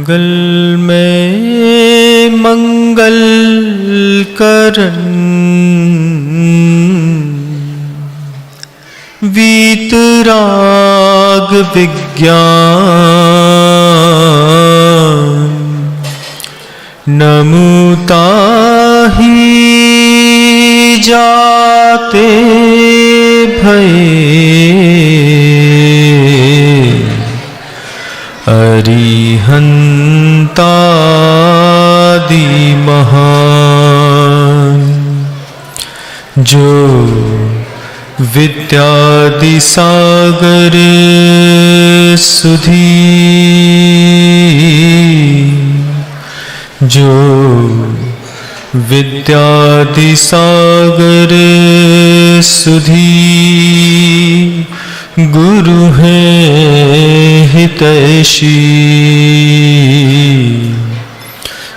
मंगलमय मंगल करन वीतराग विज्ञान नमुताहि जाते भये अरिहंतादि महान जो विद्यादि सागर सुधी जो विद्यादि सागर सुधी गुरु हैं हितैषी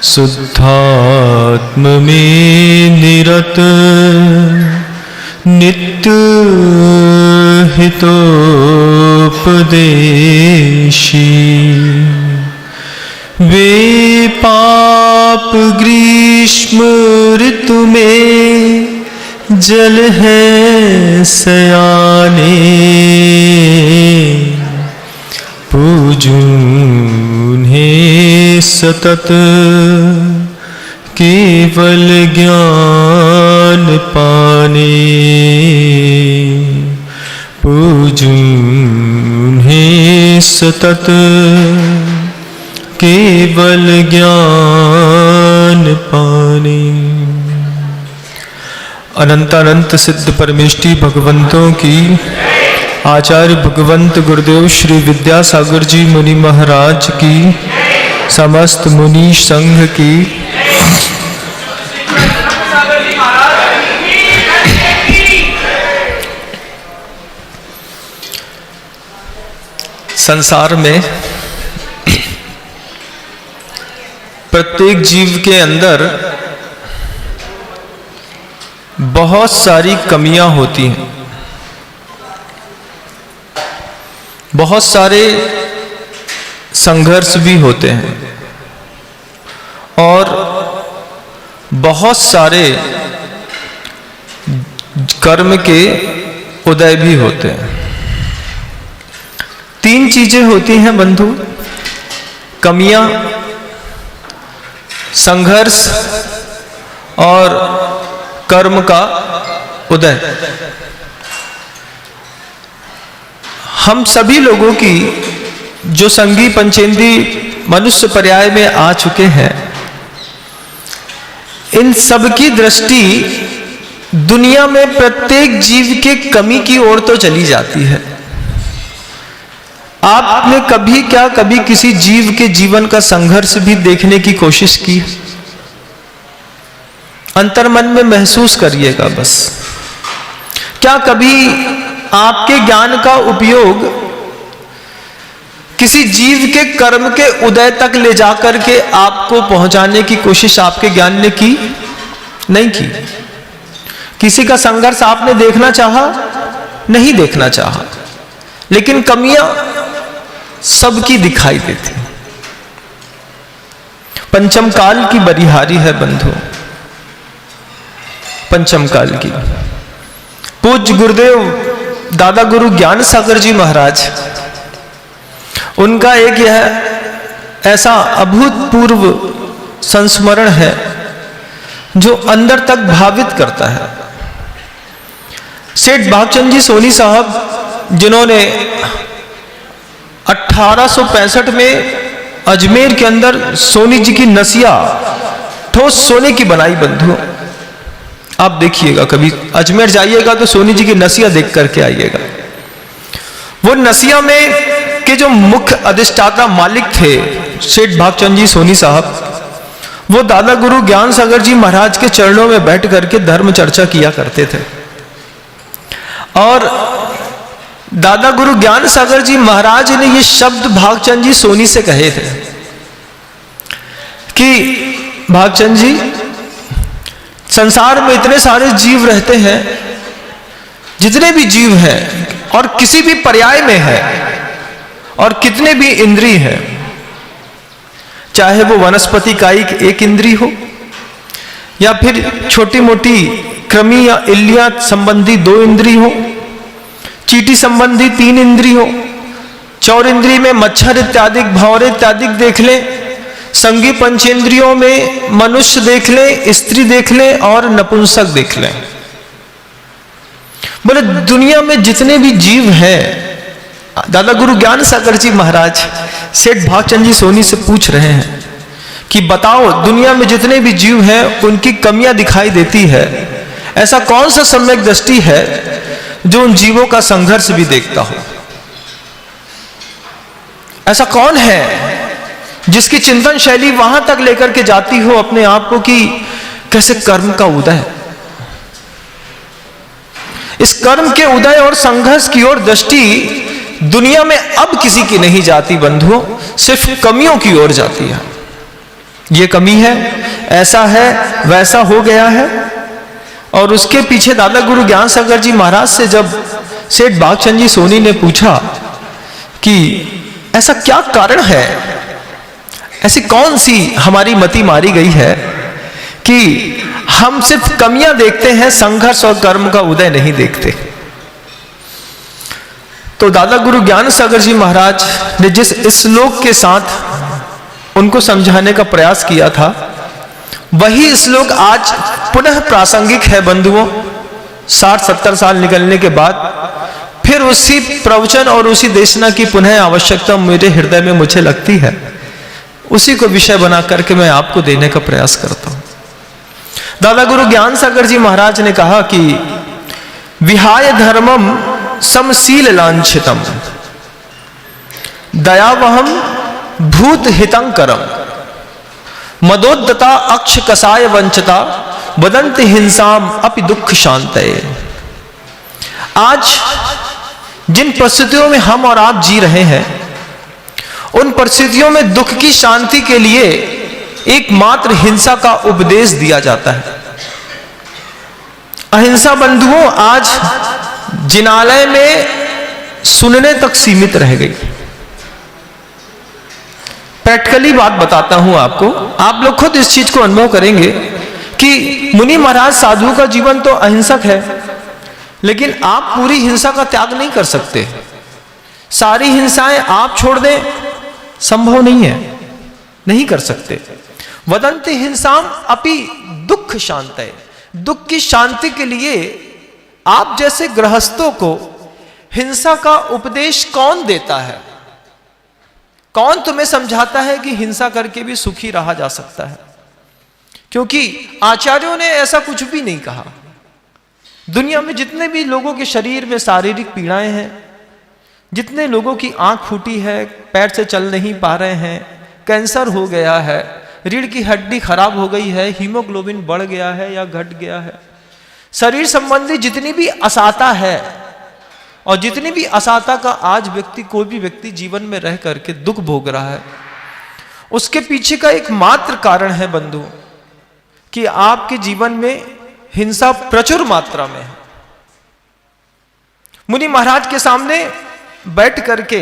शुद्धात्म में निरत नित्य हितोपदेशी वे पाप ग्रीष्म ऋतु में जल है सयाने पूजून्हें सतत केवल ज्ञान पाने पूजून्हें सतत केवल ज्ञान पाने। अनंतानंत सिद्ध परमेष्टि भगवंतों की आचार्य भगवंत गुरुदेव श्री विद्यासागर जी मुनि महाराज की समस्त मुनि संघ की संसार में प्रत्येक जीव के अंदर बहुत सारी कमियां होती हैं, बहुत सारे संघर्ष भी होते हैं और बहुत सारे कर्म के उदय भी होते हैं। तीन चीजें होती हैं बंधु, कमियां, संघर्ष और कर्म का उदय। हम सभी लोगों की जो संगी पंचेंद्री मनुष्य पर्याय में आ चुके हैं, इन सब की दृष्टि दुनिया में प्रत्येक जीव के कमी की ओर तो चली जाती है। आपने कभी किसी जीव के जीवन का संघर्ष भी देखने की कोशिश की? अंतर्मन में महसूस करिएगा बस। क्या कभी आपके ज्ञान का उपयोग किसी जीव के कर्म के उदय तक ले जाकर के आपको पहुंचाने की कोशिश आपके ज्ञान ने की? नहीं की। किसी का संघर्ष आपने देखना चाहा? नहीं देखना चाहा। लेकिन कमियां सबकी दिखाई देती। पंचम काल की बरिहारी है बंधु, पंचम काल की। पूज्य गुरुदेव दादा गुरु ज्ञान सागर जी महाराज, उनका एक यह ऐसा अभूतपूर्व संस्मरण है जो अंदर तक भावित करता है। सेठ भागचंद जी सोनी साहब, जिन्होंने 1865 में अजमेर के अंदर सोनी जी की नसिया ठोस सोने की बनाई बंधु। आप देखिएगा, कभी अजमेर जाइएगा तो सोनी जी की नसिया देख करके आइएगा। वो नसिया में के जो मुख्य अधिष्ठाता मालिक थे सेठ भागचंद जी सोनी साहब, वो दादा गुरु ज्ञान सागर जी महाराज के चरणों में बैठ करके धर्म चर्चा किया करते थे। और दादा गुरु ज्ञान सागर जी महाराज ने ये शब्द भागचंद जी सोनी से कहे थे कि भागचंद जी, संसार में इतने सारे जीव रहते हैं, जितने भी जीव हैं और किसी भी पर्याय में है और कितने भी इंद्रिय हैं, चाहे वो वनस्पति कायिक एक इंद्री हो या फिर छोटी मोटी कृमि या इल्लियां संबंधी 2 इंद्री हो, चींटी संबंधी 3 इंद्री हो, चौर इंद्री में मच्छर इत्यादि भंवरे इत्यादि देख लें, संगी पंचेंद्रियों में मनुष्य देख लें, स्त्री देख लें और नपुंसक देख लें। बोले दुनिया में जितने भी जीव हैं, दादा गुरु ज्ञान सागर जी महाराज सेठ भागचंद जी सोनी से पूछ रहे हैं कि बताओ दुनिया में जितने भी जीव हैं उनकी कमियां दिखाई देती है, ऐसा कौन सा सम्यक दृष्टि है जो उन जीवों का संघर्ष भी देखता हो? ऐसा कौन है जिसकी चिंतन शैली वहां तक लेकर के जाती हो अपने आप को कि कैसे कर्म का उदय, इस कर्म के उदय और संघर्ष की ओर दृष्टि दुनिया में अब किसी की नहीं जाती बंधुओं, सिर्फ कमियों की ओर जाती है। ये कमी है, ऐसा है, वैसा हो गया है। और उसके पीछे दादा गुरु ज्ञान सागर जी महाराज से जब सेठ भागचंद जी सोनी ने पूछा कि ऐसा क्या कारण है, ऐसी कौन सी हमारी मति मारी गई है कि हम सिर्फ कमियां देखते हैं, संघर्ष और कर्म का उदय नहीं देखते? तो दादा गुरु ज्ञान सागर जी महाराज ने जिस श्लोक के साथ उनको समझाने का प्रयास किया था, वही श्लोक आज पुनः प्रासंगिक है बंधुओं। 60-70 साल निकलने के बाद फिर उसी प्रवचन और उसी देशना की पुनः आवश्यकता मेरे हृदय में मुझे लगती है, उसी को विषय बना करके मैं आपको देने का प्रयास करता हूं। दादा गुरु ज्ञान सागर जी महाराज ने कहा कि विहाय धर्मम समशील लांछितम दयावहम भूत हितंकरम मदोद्दता अक्ष कसाय वंचता वदंत हिंसाम अपि दुख शांतये। आज जिन परिस्थितियों में हम और आप जी रहे हैं, उन परिस्थितियों में दुख की शांति के लिए एकमात्र हिंसा का उपदेश दिया जाता है। अहिंसा बंधुओं आज जिनालय में सुनने तक सीमित रह गई। प्रैक्टिकली बात बताता हूं आपको, आप लोग खुद इस चीज को अनुभव करेंगे कि मुनि महाराज साधु का जीवन तो अहिंसक है, लेकिन आप पूरी हिंसा का त्याग नहीं कर सकते। सारी हिंसाएं आप छोड़ दें, संभव नहीं है, नहीं कर सकते। वदंति हिंसाम अपि दुख शांतये, दुख की शांति के लिए आप जैसे गृहस्थों को हिंसा का उपदेश कौन देता है? कौन तुम्हें समझाता है कि हिंसा करके भी सुखी रहा जा सकता है? क्योंकि आचार्यों ने ऐसा कुछ भी नहीं कहा। दुनिया में जितने भी लोगों के शरीर में शारीरिक पीड़ाएं हैं, जितने लोगों की आंख फूटी है, पैर से चल नहीं पा रहे हैं, कैंसर हो गया है, रीढ़ की हड्डी खराब हो गई है, हीमोग्लोबिन बढ़ गया है या घट गया है, शरीर संबंधी जितनी भी असाता है और जितनी भी असाता का आज व्यक्ति, कोई भी व्यक्ति जीवन में रह करके दुख भोग रहा है, उसके पीछे का एक मात्र कारण है बंधु कि आपके जीवन में हिंसा प्रचुर मात्रा में है। मुनि महाराज के सामने बैठ करके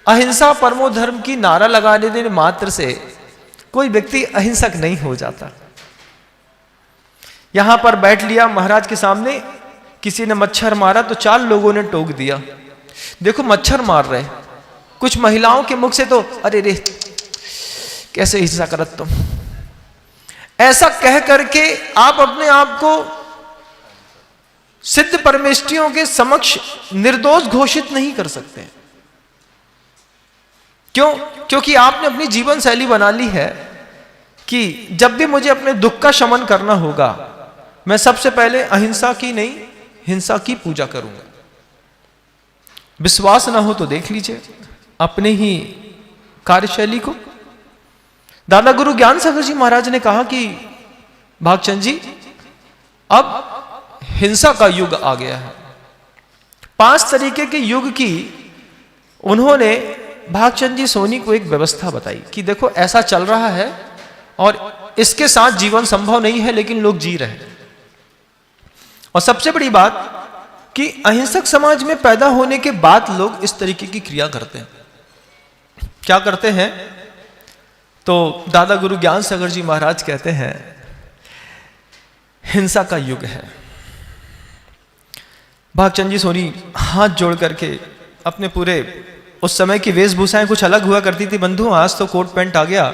अहिंसा परमो धर्म की नारा लगाने देने मात्र से कोई व्यक्ति अहिंसक नहीं हो जाता। यहां पर बैठ लिया महाराज के सामने, किसी ने मच्छर मारा तो 4 लोगों ने टोक दिया, देखो मच्छर मार रहे। कुछ महिलाओं के मुख से तो अरे रे कैसे हिंसा करत तुम, ऐसा कह करके आप अपने आप को सिद्ध परमेष्ठियों के समक्ष निर्दोष घोषित नहीं कर सकते। क्यों? क्योंकि आपने अपनी जीवन शैली बना ली है कि जब भी मुझे अपने दुख का शमन करना होगा, मैं सबसे पहले अहिंसा की नहीं, हिंसा की पूजा करूंगा। विश्वास ना हो तो देख लीजिए अपने ही कार्यशैली को। दादा गुरु ज्ञान सागर जी महाराज ने कहा कि भागचंद जी, अब हिंसा का युग आ गया है। 5 तरीके के युग की उन्होंने भागचंद जी सोनी को एक व्यवस्था बताई कि देखो ऐसा चल रहा है और इसके साथ जीवन संभव नहीं है, लेकिन लोग जी रहे हैं। और सबसे बड़ी बात कि अहिंसक समाज में पैदा होने के बाद लोग इस तरीके की क्रिया करते हैं। क्या करते हैं? तो दादा गुरु ज्ञान सागर जी महाराज कहते हैं हिंसा का युग है। भागचंद जी सोनी हाथ जोड़ करके अपने पूरे, उस समय की वेशभूषाएं कुछ अलग हुआ करती थी बंधु, आज तो कोट पैंट आ गया,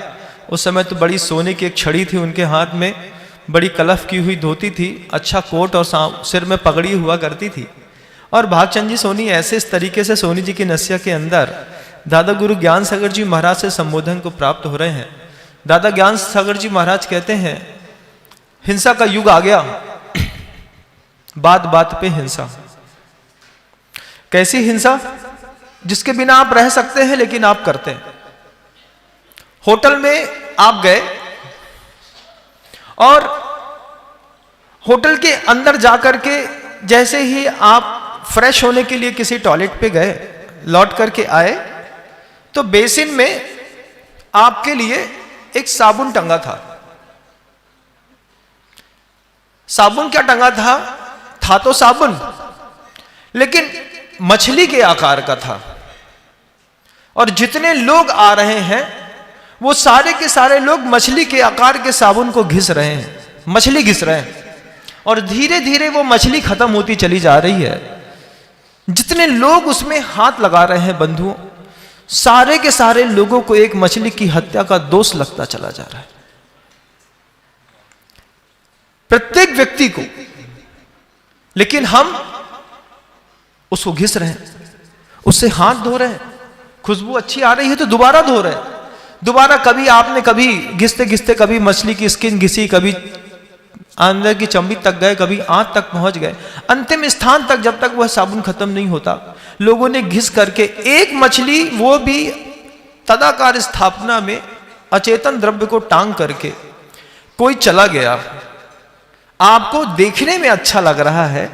उस समय तो बड़ी सोने की एक छड़ी थी उनके हाथ में, बड़ी कलफ की हुई धोती थी, अच्छा कोट और सिर में पगड़ी हुआ करती थी। और भागचंद जी सोनी ऐसे इस तरीके से सोनी जी की नसिया के अंदर दादा गुरु ज्ञान सागर जी महाराज से संबोधन को प्राप्त हो रहे हैं। दादा ज्ञान सागर जी महाराज कहते हैं हिंसा का युग आ गया, बात बात पे हिंसा। कैसी हिंसा? जिसके बिना आप रह सकते हैं लेकिन आप करते हैं। होटल में आप गए और होटल के अंदर जाकर के जैसे ही आप फ्रेश होने के लिए किसी टॉयलेट पे गए, लौट करके आए तो बेसिन में आपके लिए एक साबुन टंगा था। साबुन क्या टंगा था? था तो साबुन लेकिन मछली के आकार का था। और जितने लोग आ रहे हैं वो सारे के सारे लोग मछली के आकार के साबुन को घिस रहे हैं, मछली घिस रहे हैं, और धीरे धीरे वो मछली खत्म होती चली जा रही है। जितने लोग उसमें हाथ लगा रहे हैं बंधुओं, सारे के सारे लोगों को एक मछली की हत्या का दोष लगता चला जा रहा है, प्रत्येक व्यक्ति को। लेकिन हम उसको घिस रहे हैं, उससे हाथ धो रहे हैं, खुशबू अच्छी आ रही है तो दोबारा धो रहे हैं, दोबारा कभी आपने कभी घिसते घिसते कभी मछली की स्किन घिसी, कभी अंदर की चमड़ी तक गए, कभी आंत तक पहुंच गए, अंतिम स्थान तक जब तक वह साबुन खत्म नहीं होता लोगों ने घिस करके एक मछली, वो भी तदाकार स्थापना में अचेतन द्रव्य को टांग करके कोई चला गया, आपको देखने में अच्छा लग रहा है,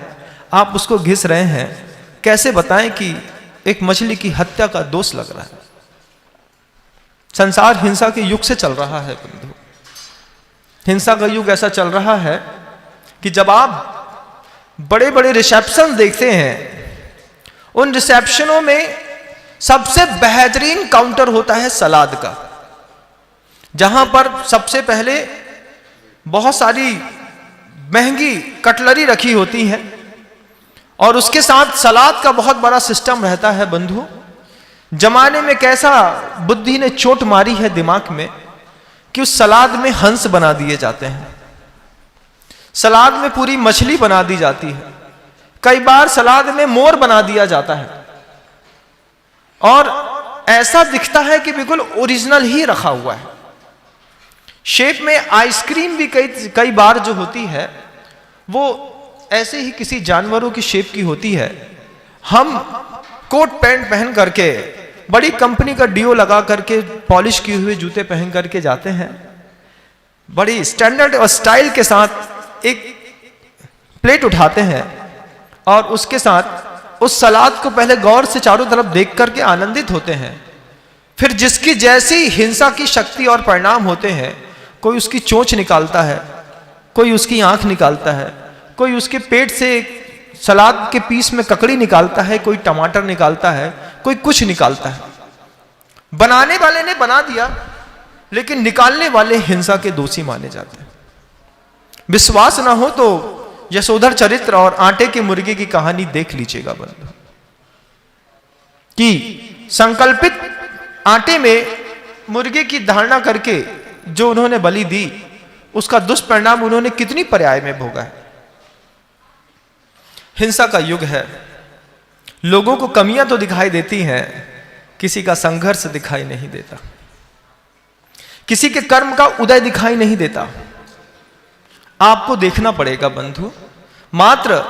आप उसको घिस रहे हैं, कैसे बताएं कि एक मछली की हत्या का दोष लग रहा है। संसार हिंसा के युग से चल रहा है बंधु। हिंसा का युग ऐसा चल रहा है कि जब आप बड़े बड़े रिसेप्शन देखते हैं, उन रिसेप्शनों में सबसे बेहतरीन काउंटर होता है सलाद का, जहां पर सबसे पहले बहुत सारी महंगी कटलरी रखी होती है और उसके साथ सलाद का बहुत बड़ा सिस्टम रहता है बंधु। जमाने में कैसा बुद्धि ने चोट मारी है दिमाग में कि उस सलाद में हंस बना दिए जाते हैं, सलाद में पूरी मछली बना दी जाती है, कई बार सलाद में मोर बना दिया जाता है और ऐसा दिखता है कि बिल्कुल ओरिजिनल ही रखा हुआ है। शेप में आइसक्रीम भी कई बार जो होती है वो ऐसे ही किसी जानवरों की शेप की होती है। हम कोट पैंट पहन करके, बड़ी कंपनी का डीओ लगा करके, पॉलिश किए हुए जूते पहन करके जाते हैं, बड़ी स्टैंडर्ड और स्टाइल के साथ एक प्लेट उठाते हैं और उसके साथ उस सलाद को पहले गौर से चारों तरफ देख करके आनंदित होते हैं। फिर जिसकी जैसी हिंसा की शक्ति और परिणाम होते हैं, कोई उसकी चोंच निकालता है, कोई उसकी आंख निकालता है, कोई उसके पेट से सलाद के पीस में ककड़ी निकालता है, कोई टमाटर निकालता है, कोई कुछ निकालता है। बनाने वाले ने बना दिया लेकिन निकालने वाले हिंसा के दोषी माने जाते हैं। विश्वास ना हो तो यशोधर चरित्र और आटे के मुर्गे की कहानी देख लीजिएगा बंधु, कि संकल्पित आटे में मुर्गे की धारणा करके जो उन्होंने बलि दी, उसका दुष्परिणाम उन्होंने कितनी पर्याय में भोगा है। हिंसा का युग है, लोगों को कमियां तो दिखाई देती हैं, किसी का संघर्ष दिखाई नहीं देता, किसी के कर्म का उदय दिखाई नहीं देता। आपको देखना पड़ेगा बंधु, मात्र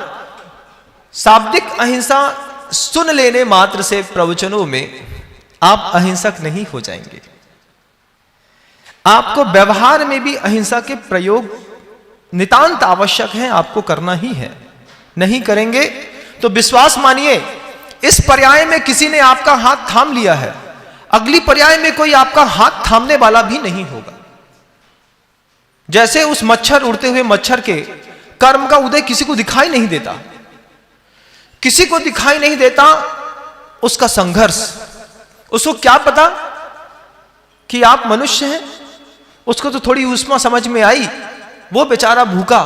शाब्दिक अहिंसा सुन लेने मात्र से प्रवचनों में आप अहिंसक नहीं हो जाएंगे। आपको व्यवहार में भी अहिंसा के प्रयोग नितांत आवश्यक है, आपको करना ही है। नहीं करेंगे तो विश्वास मानिए, इस पर्याय में किसी ने आपका हाथ थाम लिया है, अगली पर्याय में कोई आपका हाथ थामने वाला भी नहीं होगा। जैसे उस मच्छर, उड़ते हुए मच्छर के कर्म का उदय किसी को दिखाई नहीं देता, किसी को दिखाई नहीं देता उसका संघर्ष। उसको क्या पता कि आप मनुष्य हैं, उसको तो थोड़ी ऊष्मा समझ में आई, वो बेचारा भूखा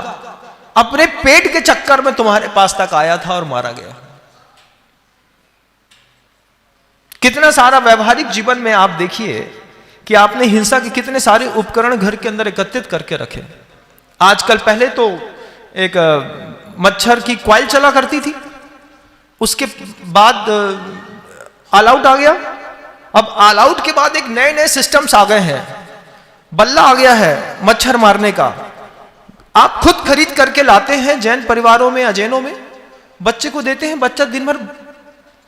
अपने पेट के चक्कर में तुम्हारे पास तक आया था और मारा गया। कितना सारा व्यवहारिक जीवन में आप देखिए कि आपने हिंसा के कितने सारे उपकरण घर के अंदर एकत्रित करके रखे। आजकल, पहले तो एक मच्छर की कॉइल चला करती थी, उसके बाद ऑल आउट आ गया। अब ऑल आउट के बाद एक नए नए सिस्टम्स आ गए हैं, बल्ला आ गया है मच्छर मारने का। आप खुद खरीद करके लाते हैं, जैन परिवारों में या जैनों में बच्चे को देते हैं, बच्चा दिन भर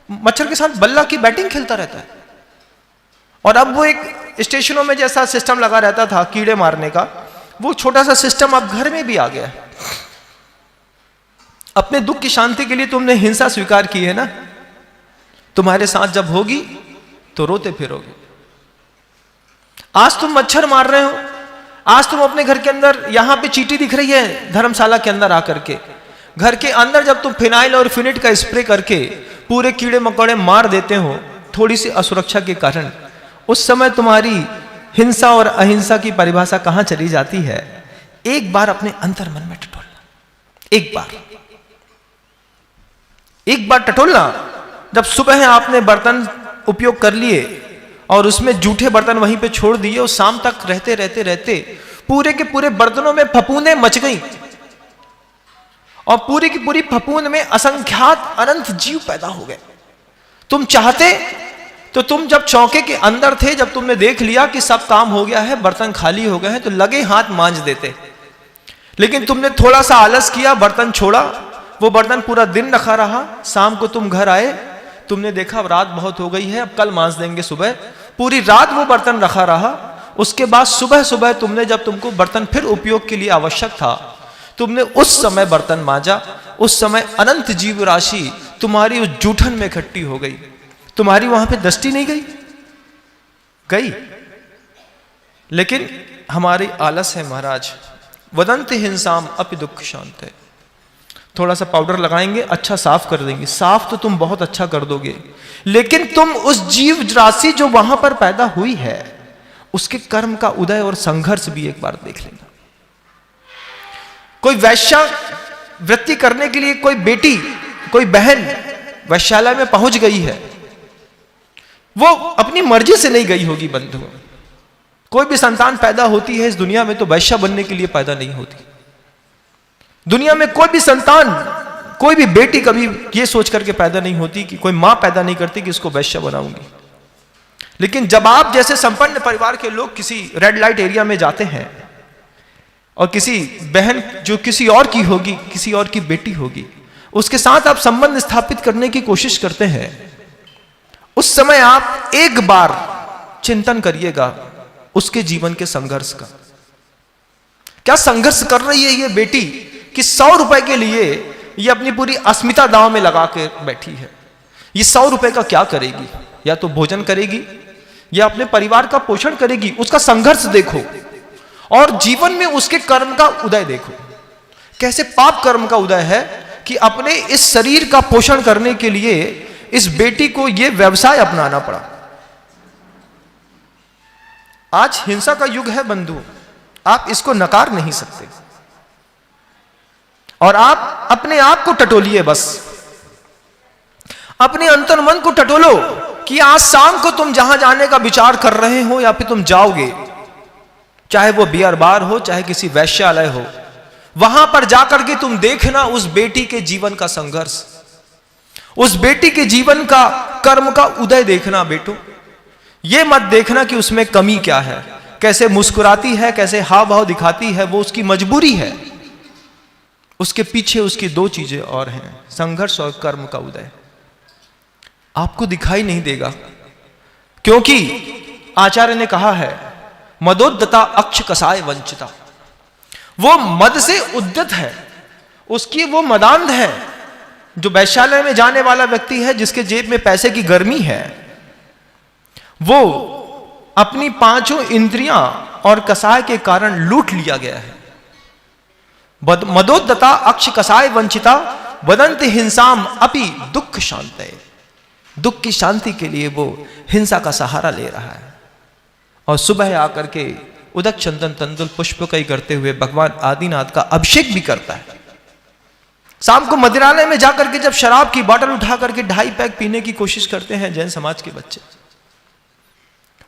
मच्छर के साथ बल्ला की बैटिंग खेलता रहता है। और अब वो एक स्टेशनों में जैसा सिस्टम लगा रहता था कीड़े मारने का, वो छोटा सा सिस्टम अब घर में भी आ गया है। अपने दुख की शांति के लिए तुमने हिंसा स्वीकार की है ना, तुम्हारे साथ जब होगी तो रोते फिरोगे। आज तुम मच्छर मार रहे हो, आज तुम अपने घर के अंदर, यहां पे चींटी दिख रही है धर्मशाला के अंदर आकर के, घर के अंदर जब तुम फिनाइल और फिनिट का स्प्रे करके पूरे कीड़े मकोड़े मार देते हो थोड़ी सी असुरक्षा के कारण, उस समय तुम्हारी हिंसा और अहिंसा की परिभाषा कहां चली जाती है? एक बार अपने अंतर मन में टटोलना, एक बार टटोलना। जब सुबह आपने बर्तन उपयोग कर लिए और उसमें जूठे बर्तन वहीं पे छोड़ दिए और शाम तक रहते रहते रहते पूरे के पूरे बर्तनों में फफूंदें मच गई और पूरी की पूरी फफूंद में असंख्यात अनंत जीव पैदा हो गए। तुम चाहते तो तुम जब चौके के अंदर थे, जब तुमने देख लिया कि सब काम हो गया है, बर्तन खाली हो गए हैं, तो लगे हाथ मांज देते। लेकिन तुमने थोड़ा सा आलस किया, बर्तन छोड़ा, वो बर्तन पूरा दिन रखा रहा। शाम को तुम घर आए, तुमने देखा अब रात बहुत हो गई है, अब कल मांज देंगे सुबह। पूरी रात वो बर्तन रखा रहा। उसके बाद सुबह सुबह तुमने, जब तुमको बर्तन फिर उपयोग के लिए आवश्यक था, तुमने उस समय बर्तन मांजा। उस समय अनंत जीव राशि तुम्हारी उस जूठन में इकट्ठी हो गई। तुम्हारी वहां पे दृष्टि नहीं गई। लेकिन हमारी आलस है महाराज। वदंत हिंसाम अपि दुख शांत है। थोड़ा सा पाउडर लगाएंगे, अच्छा साफ कर देंगे। साफ तो तुम बहुत अच्छा कर दोगे, लेकिन तुम उस जीव राशि जो वहां पर पैदा हुई है, उसके कर्म का उदय और संघर्ष भी एक बार देख लेना। कोई वैश्या वृत्ति करने के लिए कोई बेटी, कोई बहन वैश्यालय में पहुंच गई है, वो अपनी मर्जी से नहीं गई होगी बंधु। कोई भी संतान पैदा होती है इस दुनिया में तो वैश्या बनने के लिए पैदा नहीं होती। दुनिया में कोई भी संतान, कोई भी बेटी कभी ये सोच करके पैदा नहीं होती, कि कोई मां पैदा नहीं करती कि इसको वैश्या बनाऊंगी। लेकिन जब आप जैसे संपन्न परिवार के लोग किसी रेड लाइट एरिया में जाते हैं और किसी बहन जो किसी और की होगी, किसी और की बेटी होगी, उसके साथ आप संबंध स्थापित करने की कोशिश करते हैं, उस समय आप एक बार चिंतन करिएगा उसके जीवन के संघर्ष का। क्या संघर्ष कर रही है ये बेटी कि 100 रुपए के लिए ये अपनी पूरी अस्मिता दांव में लगा के बैठी है। ये 100 रुपए का क्या करेगी? या तो भोजन करेगी या अपने परिवार का पोषण करेगी। उसका संघर्ष देखो और जीवन में उसके कर्म का उदय देखो। कैसे पाप कर्म का उदय है कि अपने इस शरीर का पोषण करने के लिए इस बेटी को यह व्यवसाय अपनाना पड़ा। आज हिंसा का युग है बंधु, आप इसको नकार नहीं सकते। और आप अपने आप को टटोलिए, बस अपने अंतर मन को टटोलो कि आज शाम को तुम जहां जाने का विचार कर रहे हो या फिर तुम जाओगे, चाहे वो बियर बार हो, चाहे किसी वैश्यालय हो, वहां पर जाकर के तुम देखना उस बेटी के जीवन का संघर्ष, उस बेटी के जीवन का कर्म का उदय देखना। बेटो, ये मत देखना कि उसमें कमी क्या है, कैसे मुस्कुराती है, कैसे हाव भाव दिखाती है, वो उसकी मजबूरी है। उसके पीछे उसकी 2 चीजें और हैं, संघर्ष और कर्म का उदय। आपको दिखाई नहीं देगा, क्योंकि आचार्य ने कहा है मदोद्दता अक्ष कसाय वंचिता। वो मद से उद्यत है, उसकी वो मदांध है। जो वैश्यालय में जाने वाला व्यक्ति है, जिसके जेब में पैसे की गर्मी है, वो अपनी 5 इंद्रियां और कसाय के कारण लूट लिया गया है। मदोद्दता अक्ष कसाय वंचिता वदंत हिंसाम अपि दुख शांतये। दुख की शांति के लिए वो हिंसा का सहारा ले रहा है और सुबह आकर के उदक चंदन तंदुल पुष्प कई करते हुए भगवान आदिनाथ का अभिषेक भी करता है। शाम को मदिरालय में जाकर के जब शराब की बोतल उठा करके 2.5 पैक पीने की कोशिश करते हैं जैन समाज के बच्चे,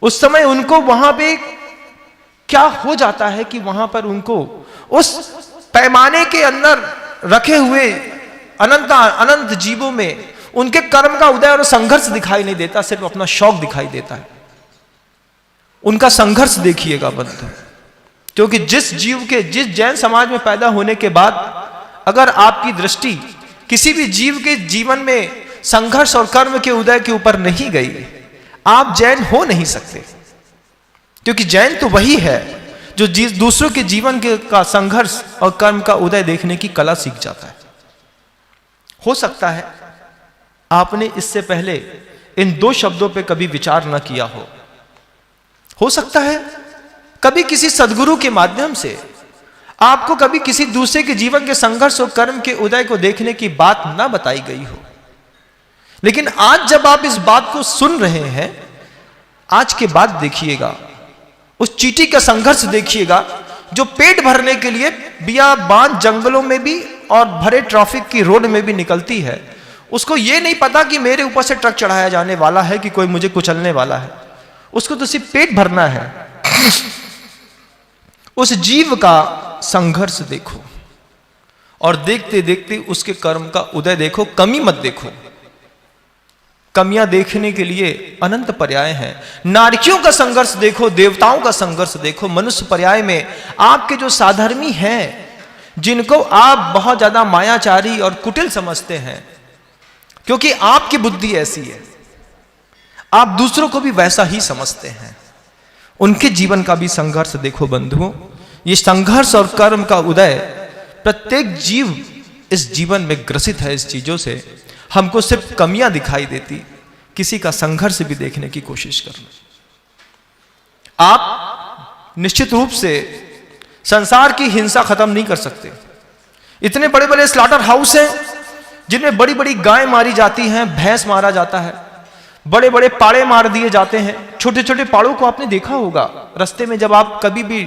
उस समय उनको वहां पे क्या हो जाता है कि वहां पर उनको उस पैमाने के अंदर रखे हुए अनंत जीवों में उनके कर्म का उदय और संघर्ष दिखाई नहीं देता, सिर्फ अपना शौक दिखाई देता है। उनका संघर्ष देखिएगा बंधु, क्योंकि जिस जैन समाज में पैदा होने के बाद अगर आपकी दृष्टि किसी भी जीव के जीवन में संघर्ष और कर्म के उदय के ऊपर नहीं गई, आप जैन हो नहीं सकते। क्योंकि जैन तो वही है जो दूसरों के जीवन का संघर्ष और कर्म का उदय देखने की कला सीख जाता है। हो सकता है आपने इससे पहले इन 2 शब्दों पे कभी विचार न किया हो सकता है कभी किसी सद्गुरु के माध्यम से आपको कभी किसी दूसरे के जीवन के संघर्ष और कर्म के उदय को देखने की बात ना बताई गई हो, लेकिन आज जब आप इस बात को सुन रहे हैं, आज के बाद देखिएगा उस चींटी का संघर्ष देखिएगा जो पेट भरने के लिए बियाबान जंगलों में भी और भरे ट्रैफिक की रोड में भी निकलती है। उसको यह नहीं पता कि मेरे ऊपर से ट्रक चढ़ाया जाने वाला है, कि कोई मुझे कुचलने वाला है। उसको तो सिर्फ पेट भरना है। उस जीव का संघर्ष देखो और देखते देखते उसके कर्म का उदय देखो, कमी मत देखो। कमियां देखने के लिए अनंत पर्याय हैं। नारकियों का संघर्ष देखो, देवताओं का संघर्ष देखो। मनुष्य पर्याय में आपके जो साधर्मी हैं, जिनको आप बहुत ज्यादा मायाचारी और कुटिल समझते हैं, क्योंकि आपकी बुद्धि ऐसी है, आप दूसरों को भी वैसा ही समझते हैं, उनके जीवन का भी संघर्ष देखो बंधुओं। ये संघर्ष और कर्म का उदय, प्रत्येक जीव इस जीवन में ग्रसित है इस चीजों से। हमको सिर्फ कमियां दिखाई देती, किसी का संघर्ष भी देखने की कोशिश करना। आप निश्चित रूप से संसार की हिंसा खत्म नहीं कर सकते। इतने बड़े बड़े स्लॉटर हाउस हैं जिनमें बड़ी बड़ी गायें मारी जाती हैं, भैंस मारा जाता है, बड़े बड़े पाड़े मार दिए जाते हैं। छोटे छोटे पाड़ों को आपने देखा होगा, रास्ते में जब आप कभी भी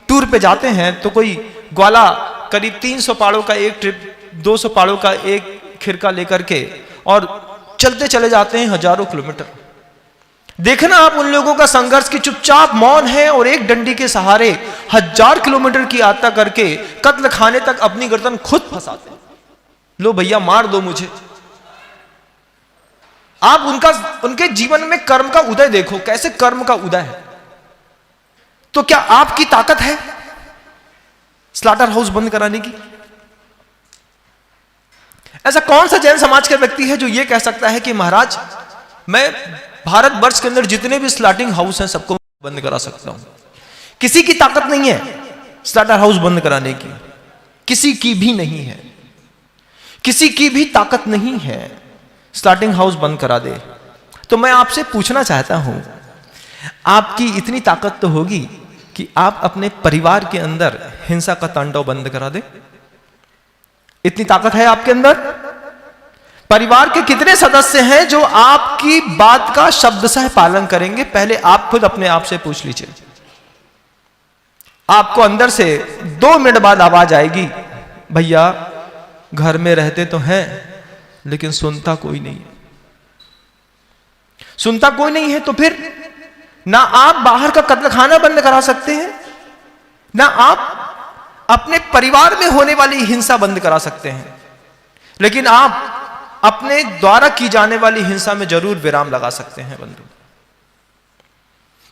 टूर पे जाते हैं तो कोई ग्वाला करीब 300 पाड़ों का एक ट्रिप, 200 पाड़ों का एक खिरका लेकर के और चलते चले जाते हैं हजारों किलोमीटर। देखना आप उन लोगों का संघर्ष की चुपचाप मौन है और एक डंडी के सहारे 1000 किलोमीटर की यात्रा करके कत्ल खाने तक अपनी गर्दन खुद फंसाते हैं। लो भैया मार दो मुझे। आप उनके जीवन में कर्म का उदय देखो, कैसे कर्म का उदय है। तो क्या आपकी ताकत है स्लॉटर हाउस बंद कराने की? ऐसा कौन सा जैन समाज का व्यक्ति है जो यह कह सकता है कि महाराज मैं भारतवर्ष के अंदर जितने भी स्लॉटिंग हाउस हैं सबको बंद करा सकता हूं? किसी की ताकत नहीं है स्लॉटर हाउस बंद कराने की, किसी की भी नहीं है, किसी की भी ताकत नहीं है स्लॉटिंग हाउस बंद करा दे। तो मैं आपसे पूछना चाहता हूं, आपकी इतनी ताकत तो होगी कि आप अपने परिवार के अंदर हिंसा का तांडव बंद करा दे? इतनी ताकत है आपके अंदर? परिवार के कितने सदस्य हैं जो आपकी बात का शब्दशः पालन करेंगे? पहले आप खुद अपने आप से पूछ लीजिए। आपको अंदर से 2 मिनट बाद आवाज आएगी, भैया घर में रहते तो हैं लेकिन सुनता कोई नहीं है। सुनता कोई नहीं है तो फिर ना आप बाहर का कत्लखाना बंद करा सकते हैं, ना आप अपने परिवार में होने वाली हिंसा बंद करा सकते हैं, लेकिन आप अपने द्वारा की जाने वाली हिंसा में जरूर विराम लगा सकते हैं। बंधु,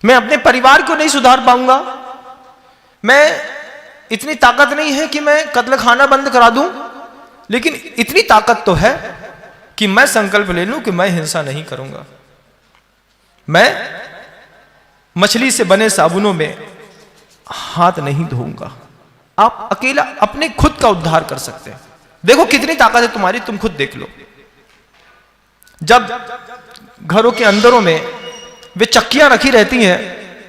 मैं अपने परिवार को नहीं सुधार पाऊंगा, मैं इतनी ताकत नहीं है कि मैं कत्लखाना बंद करा दूं, लेकिन इतनी ताकत तो है कि मैं संकल्प ले लूं कि मैं हिंसा नहीं करूंगा। मैं मछली से बने साबुनों में हाथ नहीं धोऊंगा। आप अकेला अपने खुद का उद्धार कर सकते हैं। देखो कितनी ताकत है तुम्हारी, तुम खुद देख लो। जब घरों के अंदरों में वे चक्कियां रखी रहती हैं,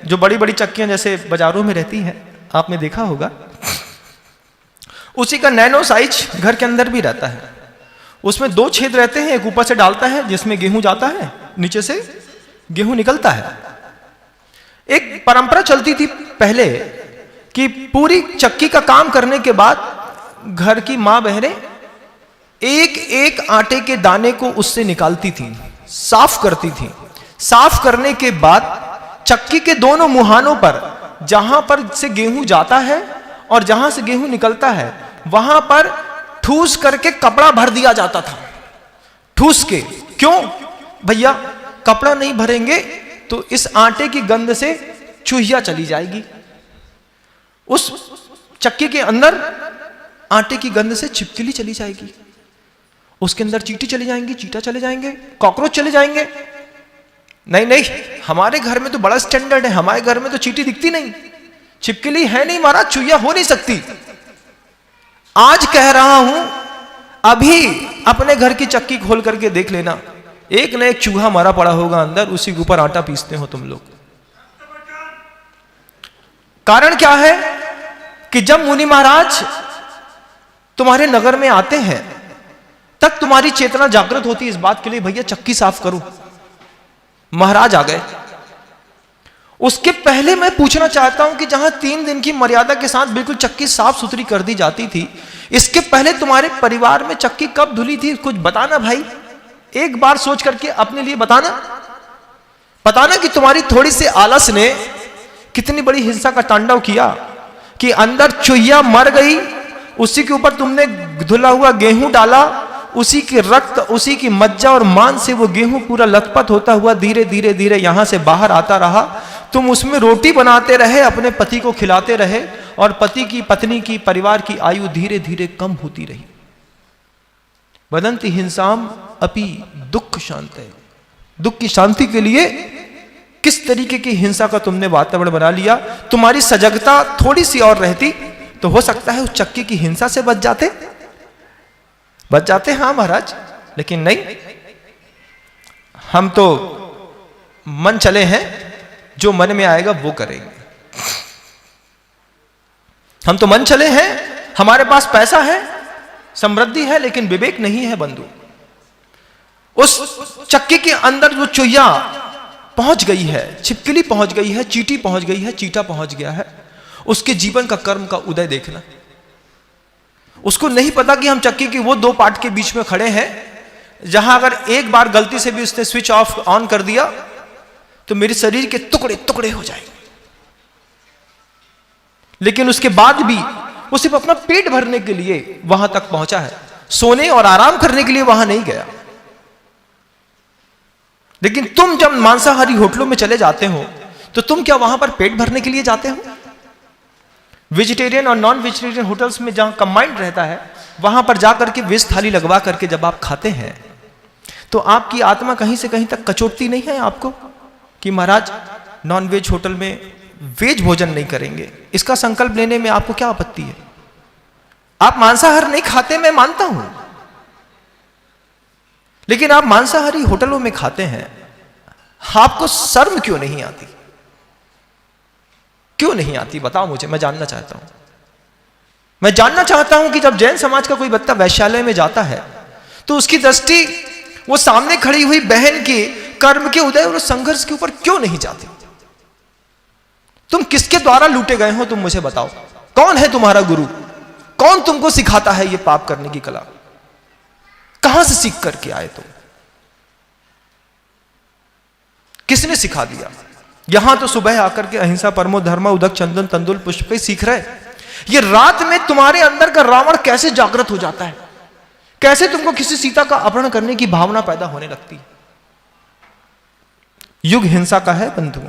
जो बड़ी बड़ी चक्कियां जैसे बाजारों में रहती हैं, आपने देखा होगा, उसी का नैनो साइज घर के अंदर भी रहता है। उसमें 2 छेद रहते हैं, एक ऊपर से डालता है जिसमें गेहूं जाता है, नीचे से गेहूं निकलता है। एक परंपरा चलती थी पहले कि पूरी चक्की का काम करने के बाद घर की मां बहनें एक एक आटे के दाने को उससे निकालती थी, साफ करती थी। साफ करने के बाद चक्की के दोनों मुहानों पर, जहां पर से गेहूं जाता है और जहां से गेहूं निकलता है, वहां पर ठूस करके कपड़ा भर दिया जाता था। ठूस के, क्यों भैया? कपड़ा नहीं भरेंगे तो इस आटे की गंध से चूहिया चली जाएगी। उस चक्की के अंदर आटे की गंध से छिपकली चली जाएगी, उसके अंदर चींटी चली जाएंगी, चींटा चले जाएंगे, कॉकरोच चले जाएंगे। नहीं नहीं, हमारे घर में तो बड़ा स्टैंडर्ड है, हमारे घर में तो चींटी दिखती नहीं, छिपकली है नहीं महाराज, चूहिया हो नहीं सकती। आज कह रहा हूं, अभी अपने घर की चक्की खोल करके देख लेना, एक न एक चूहा मरा पड़ा होगा अंदर, उसी के ऊपर आटा पीसते हो तुम लोग। कारण क्या है कि जब मुनि महाराज तुम्हारे नगर में आते हैं तब तुम्हारी चेतना जागृत होती है इस बात के लिए, भैया चक्की साफ करो। महाराज आ गए। उसके पहले मैं पूछना चाहता हूं कि जहां 3 दिन की मर्यादा के साथ बिल्कुल चक्की साफ सुथरी कर दी जाती थी, इसके पहले तुम्हारे परिवार में चक्की कब धुली थी? कुछ बताना भाई, एक बार सोच करके अपने लिए बताना कि तुम्हारी थोड़ी सी आलस ने कितनी बड़ी हिंसा का तांडव किया कि अंदर चूहिया मर गई, उसी के ऊपर तुमने धुला हुआ गेहूं डाला, उसी के रक्त, उसी की मज्जा और मान से वो गेहूं पूरा लथपथ होता हुआ धीरे धीरे धीरे यहां से बाहर आता रहा। तुम उसमें रोटी बनाते रहे, अपने पति को खिलाते रहे, और पति की, पत्नी की, परिवार की आयु धीरे धीरे कम होती रही। वदन्ति हिंसाम अपि दुख शांति। दुख की शांति के लिए किस तरीके की हिंसा का तुमने वातावरण बना लिया। तुम्हारी सजगता थोड़ी सी और रहती तो हो सकता है उस चक्की की हिंसा से बच जाते। हाँ महाराज, लेकिन नहीं, हम तो मन चले हैं, जो मन में आएगा वो करेंगे। हम तो मन चले हैं, हमारे पास पैसा है, समृद्धि है, लेकिन विवेक नहीं है बंधु। उस चक्की के अंदर जो चूहिया पहुंच गई है, छिपकली पहुंच गई है, चींटी पहुंच गई है, चींटा पहुंच गया है, उसके जीवन का कर्म का उदय देखना। उसको नहीं पता कि हम चक्की की वो 2 पार्ट के बीच में खड़े हैं, जहां अगर एक बार गलती से भी उसने स्विच ऑफ ऑन कर दिया तो मेरे शरीर के टुकड़े टुकड़े हो जाएंगे। लेकिन उसके बाद भी वो सिर्फ अपना पेट भरने के लिए वहां तक पहुंचा है, सोने और आराम करने के लिए वहां नहीं गया। लेकिन तुम जब मांसाहारी होटलों में चले जाते हो तो तुम क्या वहां पर पेट भरने के लिए जाते हो? वेजिटेरियन और नॉन वेजिटेरियन होटल्स में जहां कंबाइंड रहता है, वहां पर जाकर के वेज थाली लगवा करके जब आप खाते हैं तो आपकी आत्मा कहीं से कहीं तक कचोटती नहीं है आपको कि महाराज नॉन वेज होटल में वेज भोजन नहीं करेंगे? इसका संकल्प लेने में आपको क्या आपत्ति है? आप मांसाहार नहीं खाते, मैं मानता हूं, लेकिन आप मांसाहारी होटलों में खाते हैं, आपको शर्म क्यों नहीं आती? क्यों नहीं आती बताओ मुझे, मैं जानना चाहता हूं। मैं जानना चाहता हूं कि जब जैन समाज का कोई बच्चा वैश्यालय में जाता है तो उसकी दृष्टि वो सामने खड़ी हुई बहन के कर्म के उदय और संघर्ष के ऊपर क्यों नहीं जाती? तुम किसके द्वारा लूटे गए हो? तुम मुझे बताओ, कौन है तुम्हारा गुरु? कौन तुमको सिखाता है ये पाप करने की कला? कहां से सीख करके आए तुम? किसने सिखा दिया? यहां तो सुबह आकर के अहिंसा परमो धर्म उदक चंदन तंदुल पुष्प पे सीख रहे। ये रात में तुम्हारे अंदर का रावण कैसे जागृत हो जाता है? कैसे तुमको किसी सीता का अपहरण करने की भावना पैदा होने लगती है? युग हिंसा का है बंधु,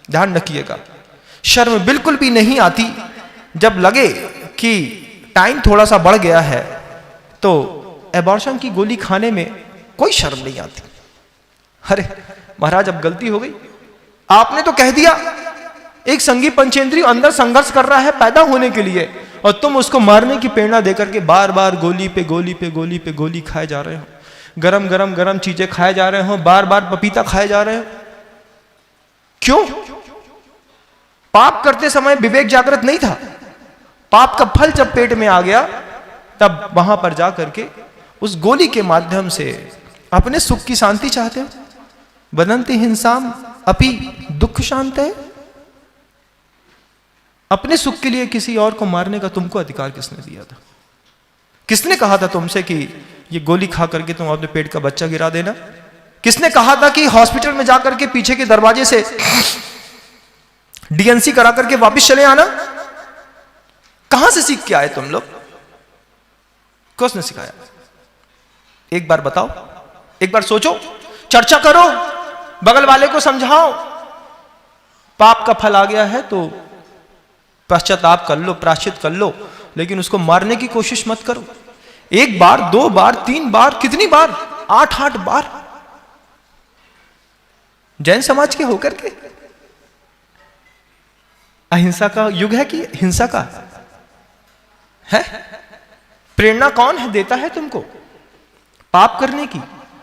ध्यान रखिएगा। शर्म बिल्कुल भी नहीं आती जब लगे कि टाइम थोड़ा सा बढ़ गया है तो एबॉर्शन की गोली खाने में कोई शर्म नहीं आती। अरे महाराज अब गलती हो गई, आपने तो कह दिया। एक संगी पंचेंद्रिय अंदर संघर्ष कर रहा है पैदा होने के लिए, और तुम उसको मारने की प्रेरणा देकर के बार बार गोली पे गोली पे गोली पे गोली खाए जा रहे हो, गरम गरम गरम चीजें खाए जा रहे हो, बार बार पपीता खाए जा रहे हो। क्यों? पाप करते समय विवेक जागृत नहीं था। पाप का फल जब पेट में आ गया तब वहां पर जाकर के उस गोली के माध्यम से अपने सुख की शांति चाहते हो। वदन्ति हिंसाम अपि दुख शांत है। अपने सुख के लिए किसी और को मारने का तुमको अधिकार किसने दिया था? किसने कहा था तुमसे कि ये गोली खा करके तुम अपने पेट का बच्चा गिरा देना? किसने कहा था कि हॉस्पिटल में जाकर के पीछे के दरवाजे से डीएनसी करा करके वापस चले आना? कहां से सीख के आए तुम लोग? किसने सिखाया? एक बार बताओ, एक बार सोचो, चर्चा करो, बगल वाले को समझाओ। पाप का फल आ गया है तो पश्चाताप कर लो, प्रायश्चित कर लो, लेकिन उसको मारने की कोशिश मत करो। एक बार, दो बार, तीन बार, कितनी बार? 8 बार जैन समाज के होकर के। अहिंसा का युग है कि हिंसा का है? प्रेरणा कौन है देता है तुमको पाप करने की?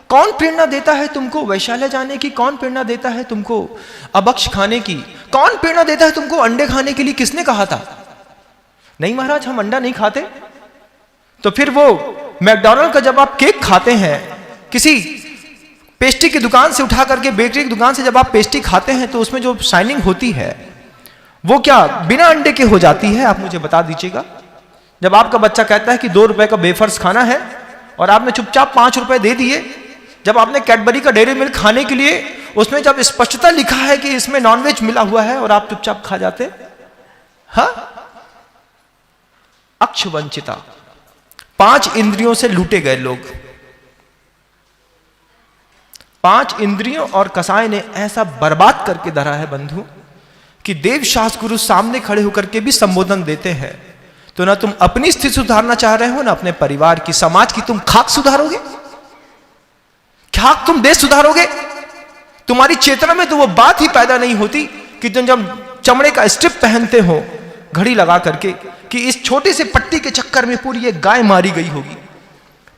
कौन प्रेरणा देता है तुमको वैशाल्य जाने की? कौन प्रेरणा देता है तुमको अभक्ष खाने की? कौन प्रेरणा देता है तुमको अंडे खाने के लिए? किसने कहा था? नहीं महाराज, हम अंडा नहीं खाते। तो फिर वो मैकडॉनल्ड का जब आप केक खाते हैं, किसी पेस्ट्री की दुकान से उठा करके, बेकरी की दुकान से जब आप पेस्ट्री खाते हैं, तो उसमें जो शाइनिंग होती है वो क्या बिना अंडे के हो जाती है? आप मुझे बता दीजिएगा। जब आपका बच्चा कहता है कि 2 रुपए का वेफर्स खाना है और आपने चुपचाप 5 रुपए दे दिए, जब आपने कैडबरी का डेयरी मिल्क खाने के लिए उसमें जब स्पष्टता लिखा है कि इसमें नॉनवेज मिला हुआ है और आप चुपचाप खा जाते, हाँ? अक्षवंचिता, 5 इंद्रियों से लूटे गए लोग। 5 इंद्रियों और कसाय ने ऐसा बर्बाद करके धरा है बंधु कि देव शास्त्र गुरु सामने खड़े होकर के भी संबोधन देते हैं तो ना तुम अपनी स्थिति सुधारना चाह रहे हो, ना अपने परिवार की, समाज की तुम खाक सुधारोगे। खाक तुम देश सुधारोगे? तुम्हारी चेतना में तो वो बात ही पैदा नहीं होती कि तुम जब चमड़े का स्ट्रिप पहनते हो घड़ी लगा करके कि इस छोटे से पट्टी के चक्कर में पूरी ये गाय मारी गई होगी,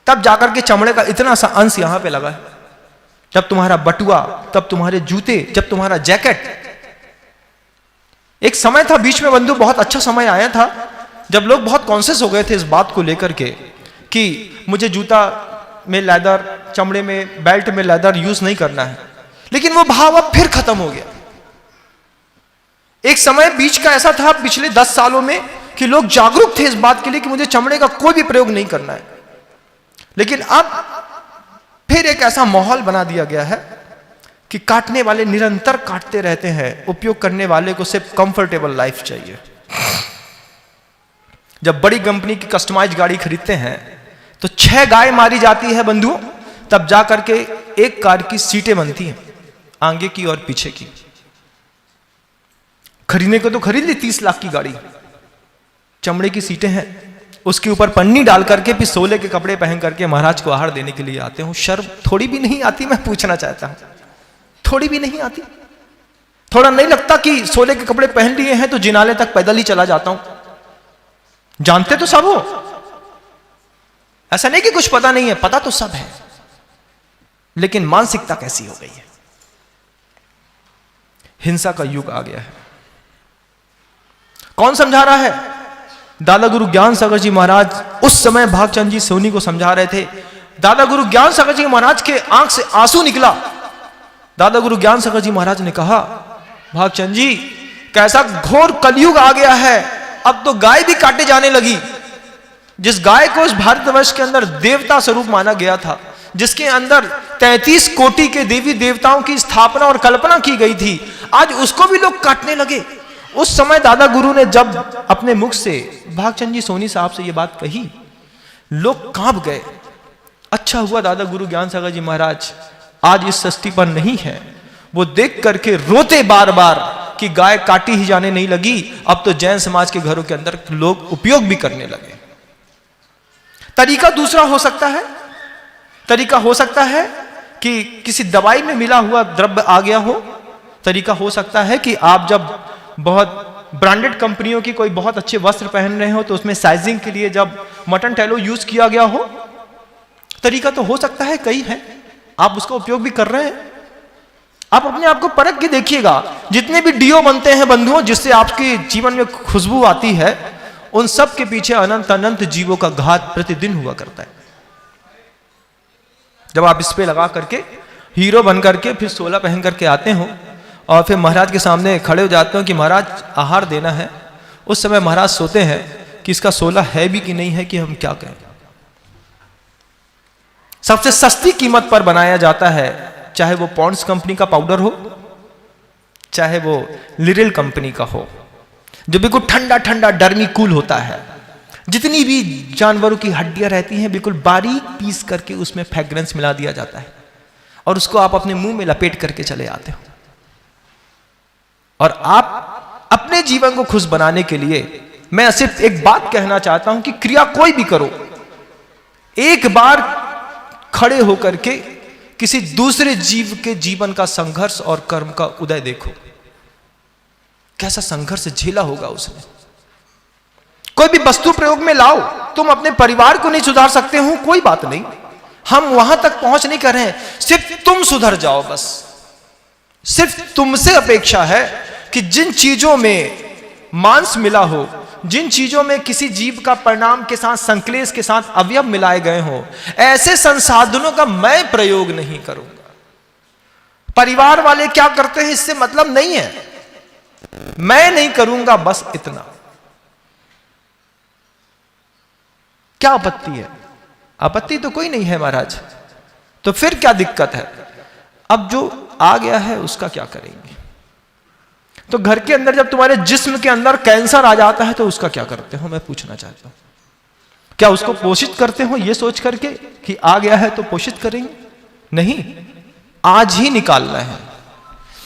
तब जाकर के चमड़े का इतना सा अंश यहां पे लगा है। तब तुम्हारा बटुआ, तब तुम्हारे जूते, जब तुम्हारा जैकेट। एक समय था बीच में बंधु, बहुत अच्छा समय आया था जब लोग बहुत कॉन्शियस हो गए थे इस बात को लेकर के कि मुझे जूता में लेदर, चमड़े में, बेल्ट में लेदर यूज नहीं करना है। लेकिन वो भाव अब फिर खत्म हो गया। एक समय बीच का ऐसा था पिछले 10 सालों में कि लोग जागरूक थे इस बात के लिए कि मुझे चमड़े का कोई भी प्रयोग नहीं करना है। लेकिन अब फिर एक ऐसा माहौल बना दिया गया है कि काटने वाले निरंतर काटते रहते हैं, उपयोग करने वाले को सिर्फ कंफर्टेबल लाइफ चाहिए। जब बड़ी कंपनी की कस्टमाइज गाड़ी खरीदते हैं तो 6 गाय मारी जाती है बंधुओं, तब जाकर के एक कार की सीटें बनती हैं, आगे की और पीछे की। खरीदने को तो खरीद ली 30 लाख की गाड़ी, चमड़े की सीटें हैं, उसके ऊपर पन्नी डाल करके फिर सोले के कपड़े पहन करके महाराज को आहार देने के लिए आते हूं। शर्म थोड़ी भी नहीं आती? मैं पूछना चाहता हूं, थोड़ी भी नहीं आती? थोड़ा नहीं लगता कि सोले के कपड़े पहन लिए हैं तो जिनाले तक पैदल ही चला जाता हूं? जानते तो सब हो, ऐसा नहीं कि कुछ पता नहीं है, पता तो सब है, लेकिन मानसिकता कैसी हो गई है? हिंसा का युग आ गया है। कौन समझा रहा है? दादा गुरु ज्ञान सागर जी महाराज उस समय भागचंद जी सोनी को समझा रहे थे। दादा गुरु ज्ञान सागर जी महाराज के आंख से आंसू निकला। दादा गुरु ज्ञान सागर जी महाराज ने कहा, भागचंद जी कैसा घोर कलयुग आ गया है, अब तो गाय भी काटे जाने लगी। जिस गाय को इस भारतवर्ष के अंदर देवता स्वरूप माना गया था, जिसके अंदर 33 कोटि के देवी देवताओं की स्थापना और कल्पना की गई थी, आज उसको भी लोग काटने लगे। उस समय दादा गुरु ने जब अपने मुख से भागचंद जी सोनी साहब से ये बात कही, लोग कांप गए। अच्छा हुआ दादा गुरु ज्ञान सागर जी महाराज आज इस सृष्टि पर नहीं है। वो देख करके रोते बार बार कि गाय काटी ही जाने नहीं लगी, अब तो जैन समाज के घरों के अंदर लोग उपयोग भी करने लगे। तरीका दूसरा हो सकता है, तरीका हो सकता है कि किसी दवाई में मिला हुआ द्रव्य आ गया हो। तरीका हो सकता है कि आप जब बहुत ब्रांडेड कंपनियों की कोई बहुत अच्छे वस्त्र पहन रहे हो तो उसमें साइजिंग के लिए जब मटन टैलो यूज किया गया हो। तरीका तो हो सकता है, कई है, आप उसका उपयोग भी कर रहे हैं। आप अपने आप को परख के देखिएगा, जितने भी डीओ बनते हैं बंधुओं, जिससे आपके जीवन में खुशबू आती है, उन सब के पीछे अनंत अनंत जीवों का घात प्रतिदिन हुआ करता है। जब आप इस पे लगा करके हीरो बन करके फिर 16 पहन करके आते हो और फिर महाराज के सामने खड़े हो जाते हो कि महाराज आहार देना है, उस समय महाराज सोते हैं कि इसका 16 है भी कि नहीं है, कि हम क्या कहें। सबसे सस्ती कीमत पर बनाया जाता है, चाहे वो पॉन्ड्स कंपनी का पाउडर हो, चाहे वो लिरिल कंपनी का हो, जो बिल्कुल ठंडा ठंडा डर्मी कूल होता है। जितनी भी जानवरों की हड्डियां रहती हैं बिल्कुल बारीक पीस करके उसमें फ्रेग्रेंस मिला दिया जाता है और उसको आप अपने मुंह में लपेट करके चले आते हो। और आप अपने जीवन को खुश बनाने के लिए मैं सिर्फ एक बात कहना चाहता हूं कि क्रिया कोई भी करो, एक बार खड़े होकर के किसी दूसरे जीव के जीवन का संघर्ष और कर्म का उदय देखो। कैसा संघर्ष झेला होगा उसने। कोई भी वस्तु प्रयोग में लाओ, तुम अपने परिवार को नहीं सुधार सकते हो, कोई बात नहीं, हम वहां तक पहुंच नहीं कर रहे हैं, सिर्फ तुम सुधर जाओ। बस सिर्फ तुमसे अपेक्षा है कि जिन चीजों में मांस मिला हो, जिन चीजों में किसी जीव का परिणाम के साथ, संक्लेश के साथ अवयव मिलाए गए हो, ऐसे संसाधनों का मैं प्रयोग नहीं करूंगा। परिवार वाले क्या करते हैं इससे मतलब नहीं है, मैं नहीं करूंगा, बस इतना। क्या आपत्ति है? आपत्ति तो कोई नहीं है महाराज। तो फिर क्या दिक्कत है? अब जो आ गया है उसका क्या करेंगे? तो घर के अंदर जब तुम्हारे जिस्म के अंदर कैंसर आ जाता है तो उसका क्या करते हो, मैं पूछना चाहता हूं। क्या उसको पोषित करते हो ये सोच करके कि आ गया है तो पोषित करेंगे? नहीं, आज ही निकालना है।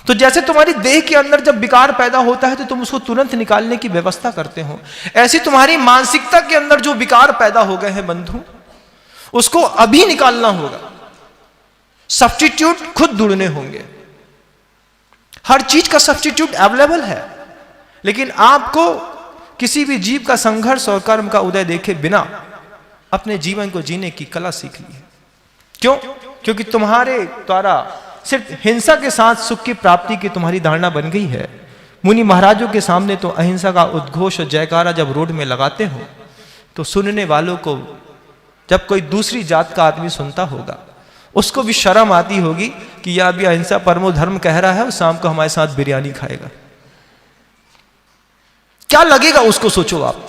तो जैसे तुम्हारी देह के अंदर जब विकार पैदा होता है तो तुम उसको तुरंत निकालने की व्यवस्था करते हो, ऐसी तुम्हारी मानसिकता के अंदर जो विकार पैदा हो गए हैं बंधु, उसको अभी निकालना होगा। सब्स्टिट्यूट खुद ढूंढने होंगे। हर चीज का सब्स्टिट्यूट अवेलेबल है, लेकिन आपको किसी भी जीव का संघर्ष और कर्म का उदय देखे बिना अपने जीवन को जीने की कला सीख ली है। क्यों? क्योंकि तुम्हारे द्वारा सिर्फ हिंसा के साथ सुख की प्राप्ति की तुम्हारी धारणा बन गई है। मुनि महाराजों के सामने तो अहिंसा का उद्घोष और जयकारा जब रोड में लगाते हो तो सुनने वालों को, जब कोई दूसरी जात का आदमी सुनता होगा, उसको भी शर्म आती होगी कि यह अभी अहिंसा परमो धर्म कह रहा है और शाम को हमारे साथ बिरयानी खाएगा। क्या लगेगा उसको, सोचो आप।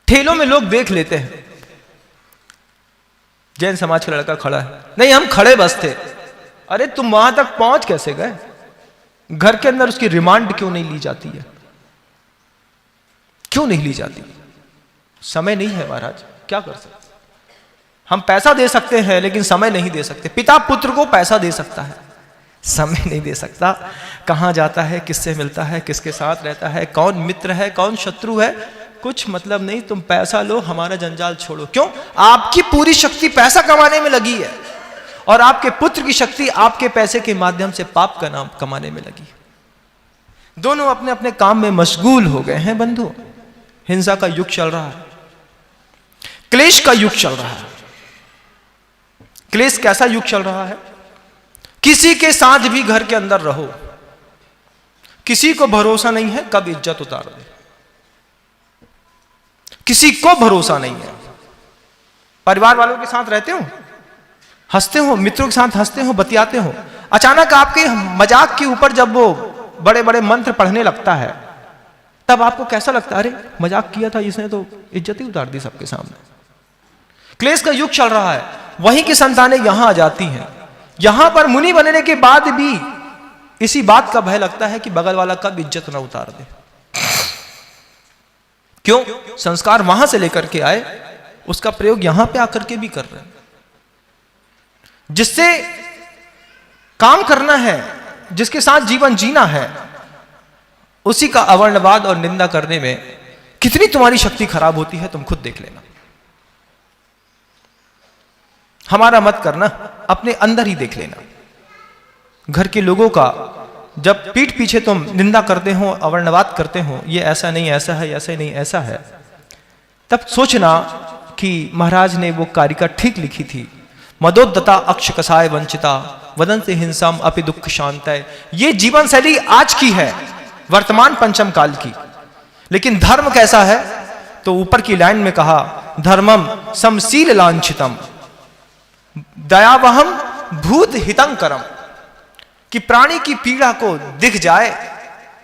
ठेलों में लोग देख लेते हैं, जैन समाज का लड़का खड़ा है, नहीं हम खड़े बस थे। अरे तुम वहां तक पहुंच कैसे गए? घर के अंदर उसकी रिमांड क्यों नहीं ली जाती है? क्यों नहीं ली जाती? समय नहीं है महाराज, क्या कर सकते? हम पैसा दे सकते हैं लेकिन समय नहीं दे सकते। पिता पुत्र को पैसा दे सकता है, समय नहीं दे सकता। कहां जाता है, किससे मिलता है, किसके साथ रहता है, कौन मित्र है, कौन शत्रु है, कुछ मतलब नहीं। तुम पैसा लो, हमारा जंजाल छोड़ो। क्यों? आपकी पूरी शक्ति पैसा कमाने में लगी है और आपके पुत्र की शक्ति आपके पैसे के माध्यम से पाप का नाम कमाने में लगी। दोनों अपने अपने काम में मशगूल हो गए हैं बंधु। हिंसा का युग चल रहा है, क्लेश का युग चल रहा है। क्लेश कैसा युग चल रहा है? किसी के साथ भी घर के अंदर रहो, किसी को भरोसा नहीं है कब इज्जत उतार दे, किसी को भरोसा नहीं है। परिवार वालों के साथ रहते हो, हंसते हो, मित्रों के साथ हंसते हो, बतियाते हो, अचानक आपके मजाक के ऊपर जब वो बड़े बड़े मंत्र पढ़ने लगता है तब आपको कैसा लगता है? अरे मजाक किया था इसने तो इज्जत ही उतार दी सबके सामने। क्लेश का युग चल रहा है, वहीं की संतानें यहां आ जाती हैं। यहां पर मुनि बनने के बाद भी इसी बात का भय लगता है कि बगल वाला कब इज्जत ना उतार दे। क्यों? संस्कार वहां से लेकर के आए, उसका प्रयोग यहां पे आकर के भी कर रहे हैं। जिससे काम करना है, जिसके साथ जीवन जीना है, उसी का अवर्णवाद और निंदा करने में कितनी तुम्हारी शक्ति खराब होती है, तुम खुद देख लेना। हमारा मत करना, अपने अंदर ही देख लेना। घर के लोगों का जब पीठ पीछे तुम निंदा करते हो, अवर्णवाद करते हो, ये ऐसा नहीं ऐसा है, ऐसा नहीं ऐसा है, तब सोचना कि महाराज ने वो कारिका ठीक लिखी थी। मदोद्दता अक्ष कसाय वंचिता वदंते हिंसाम अपि दुख शांतय। ये जीवन शैली आज की है, वर्तमान पंचम काल की। लेकिन धर्म कैसा है? तो ऊपर की लाइन में कहा, धर्मम समशील लांछितम दयावहम भूत हितंकरम, कि प्राणी की पीड़ा को दिख जाए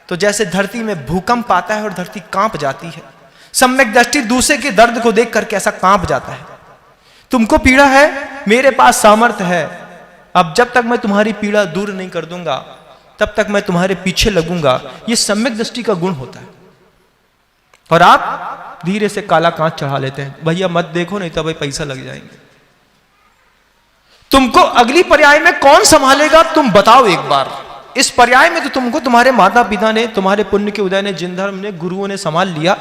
तो जैसे धरती में भूकंप आता है और धरती कांप जाती है, सम्यक दृष्टि दूसरे के दर्द को देख करके ऐसा कांप जाता है। तुमको पीड़ा है, मेरे पास सामर्थ्य है, अब जब तक मैं तुम्हारी पीड़ा दूर नहीं कर दूंगा तब तक मैं तुम्हारे पीछे लगूंगा। ये सम्यक दृष्टि का गुण होता है। और आप धीरे से काला कांच चढ़ा लेते हैं, भैया मत देखो नहीं तो भाई पैसा लग जाएंगे। तुमको अगली पर्याय में कौन संभालेगा तुम बताओ एक बार। इस पर्याय में तो तुमको तुम्हारे माता पिता ने, तुम्हारे पुण्य के उदय ने, जिन धर्म ने, गुरुओं ने संभाल लिया।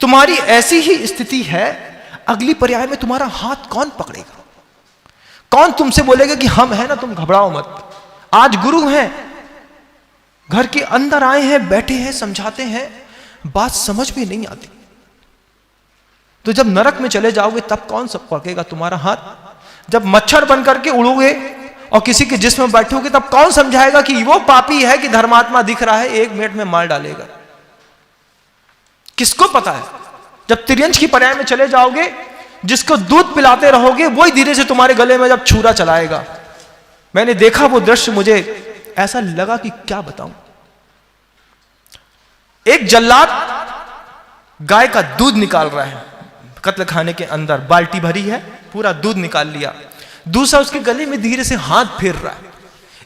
तुम्हारी ऐसी ही स्थिति है, अगली पर्याय में तुम्हारा हाथ कौन पकड़ेगा? कौन तुमसे बोलेगा कि हम हैं ना, तुम घबराओ मत। आज गुरु हैं, घर के अंदर आए हैं, बैठे हैं, समझाते हैं, बात समझ में नहीं आती। तो जब नरक में चले जाओगे तब कौन सब पकड़ेगा तुम्हारा हाथ? जब मच्छर बन करके उड़ोगे और किसी के जिस्म में बैठोगे तब कौन समझाएगा कि वो पापी है कि धर्मात्मा दिख रहा है, 1 मिनट में मार डालेगा? किसको पता है? जब त्रियंश की पर्याय में चले जाओगे, जिसको दूध पिलाते रहोगे वही धीरे से तुम्हारे गले में जब छुरा चलाएगा। मैंने देखा वो दृश्य, मुझे ऐसा लगा कि क्या बताऊं। एक जल्लाद गाय का दूध निकाल रहा है, कत्ल खाने के अंदर बाल्टी भरी है, पूरा दूध निकाल लिया। दूसरा उसके गले में धीरे से हाथ फेर रहा है,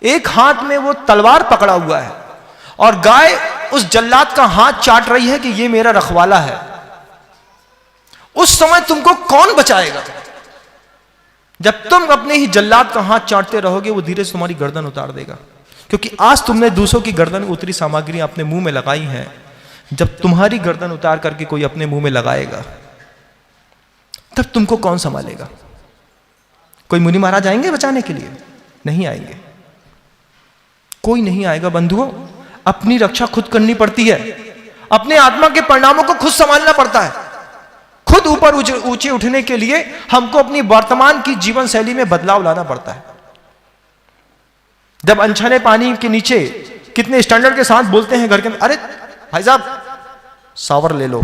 एक हाथ में वो तलवार पकड़ा हुआ है और गाय उस जल्लाद का हाथ चाट रही है कि ये मेरा रखवाला है। उस समय तुमको कौन बचाएगा? जब तुम अपने ही जल्लाद का हाथ चाटते रहोगे वो धीरे से तुम्हारी गर्दन उतार देगा। क्योंकि आज तुमने दूसरों की गर्दन उतरी सामग्री अपने मुंह में लगाई है, जब तुम्हारी गर्दन उतार करके कोई अपने मुंह में लगाएगा तब तुमको कौन संभालेगा? कोई मुनि महाराज आएंगे बचाने के लिए? नहीं आएंगे, कोई नहीं आएगा। बंधुओं, अपनी रक्षा खुद करनी पड़ती है, अपने आत्मा के परिणामों को खुद संभालना पड़ता है। खुद ऊपर ऊंचे उठने के लिए हमको अपनी वर्तमान की जीवन शैली में बदलाव लाना पड़ता है। जब अनछने पानी के नीचे कितने स्टैंडर्ड के साथ बोलते हैं घर के, अरे भाई साहब शावर ले लो,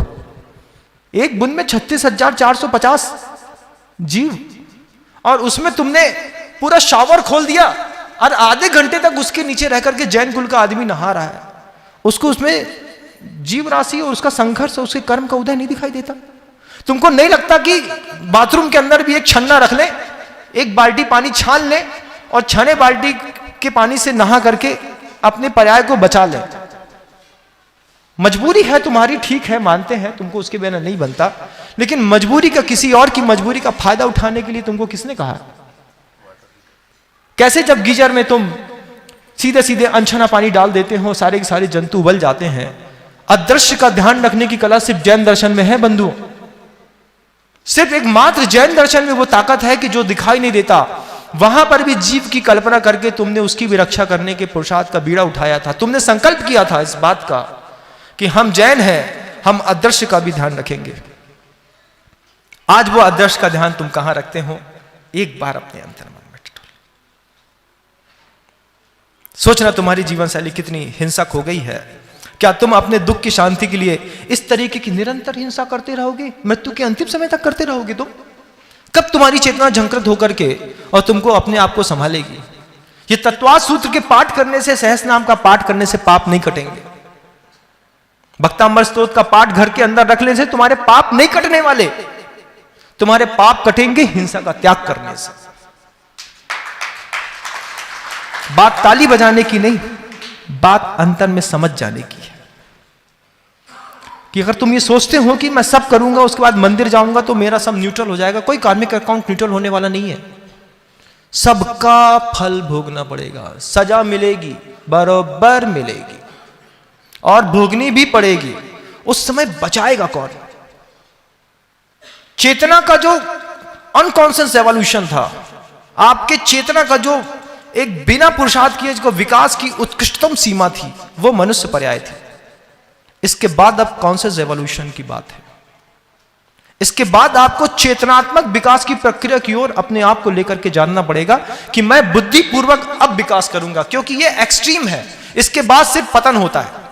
एक बूंद में 36,450 जीव, और उसमें तुमने पूरा शावर खोल दिया और आधे घंटे तक उसके नीचे रह करके जैन कुल का आदमी नहा रहा है। उसको उसमें जीव राशि और उसका संघर्ष, उसके कर्म का उदय नहीं दिखाई देता। तुमको नहीं लगता कि बाथरूम के अंदर भी एक छन्ना रख ले, एक बाल्टी पानी छान ले और छने बाल्टी के पानी से नहा करके अपने पर्याय को बचा ले? मजबूरी है तुम्हारी, ठीक है, मानते हैं, तुमको उसके बिना नहीं बनता, लेकिन मजबूरी का, किसी और की मजबूरी का फायदा उठाने के लिए तुमको किसने कहा? कैसे जब गीजर में तुम सीधे सीधे अनछना पानी डाल देते हो, सारे के सारे जंतु उबल जाते हैं। अदृश्य का ध्यान रखने की कला सिर्फ जैन दर्शन में है बंधुओं। सिर्फ एक मात्र जैन दर्शन में वो ताकत है कि जो दिखाई नहीं देता, वहां पर भी जीव की कल्पना करके तुमने उसकी भी रक्षा करने के पुरुषार्थ का बीड़ा उठाया था। तुमने संकल्प किया था इस बात का कि हम जैन हैं, हम अदृश्य का भी ध्यान रखेंगे। आज वो अदृश्य का ध्यान तुम कहां रखते हो? एक बार अपने अंतर्मन में टटोलो। सोचना तुम्हारी जीवन शैली कितनी हिंसक हो गई है। क्या तुम अपने दुख की शांति के लिए इस तरीके की निरंतर हिंसा करते रहोगे? मृत्यु के अंतिम समय तक करते रहोगे तुम? कब तुम्हारी चेतना झंकृत होकर के और तुमको अपने आप को संभालेगी? ये तत्वार्थ सूत्र के पाठ करने से, सहस्त्र नाम का पाठ करने से पाप नहीं कटेंगे। भक्तांबर स्तोत्र का पाठ घर के अंदर रखने से तुम्हारे पाप नहीं कटने वाले, तुम्हारे पाप कटेंगे हिंसा का त्याग करने से। बात ताली बजाने की नहीं, बात अंतर में समझ जाने की है कि अगर तुम ये सोचते हो कि मैं सब करूंगा उसके बाद मंदिर जाऊंगा तो मेरा सब न्यूट्रल हो जाएगा, कोई कार्मिक अकाउंट न्यूट्रल होने वाला नहीं है। सबका फल भोगना पड़ेगा, सजा मिलेगी, बरोबर मिलेगी और भोगनी भी पड़ेगी। उस समय बचाएगा कौन? चेतना का जो अनकॉन्शियस एवोल्यूशन था, आपके चेतना का जो एक बिना पुरुषार्थ किए जो विकास की उत्कृष्टतम सीमा थी, वो मनुष्य पर्याय थी। इसके बाद अब कॉन्शियस एवोल्यूशन की बात है। इसके बाद आपको चेतनात्मक विकास की प्रक्रिया की ओर अपने आप को लेकर के जानना पड़ेगा कि मैं बुद्धिपूर्वक अब विकास करूंगा, क्योंकि ये एक्सट्रीम है। इसके बाद सिर्फ पतन होता है।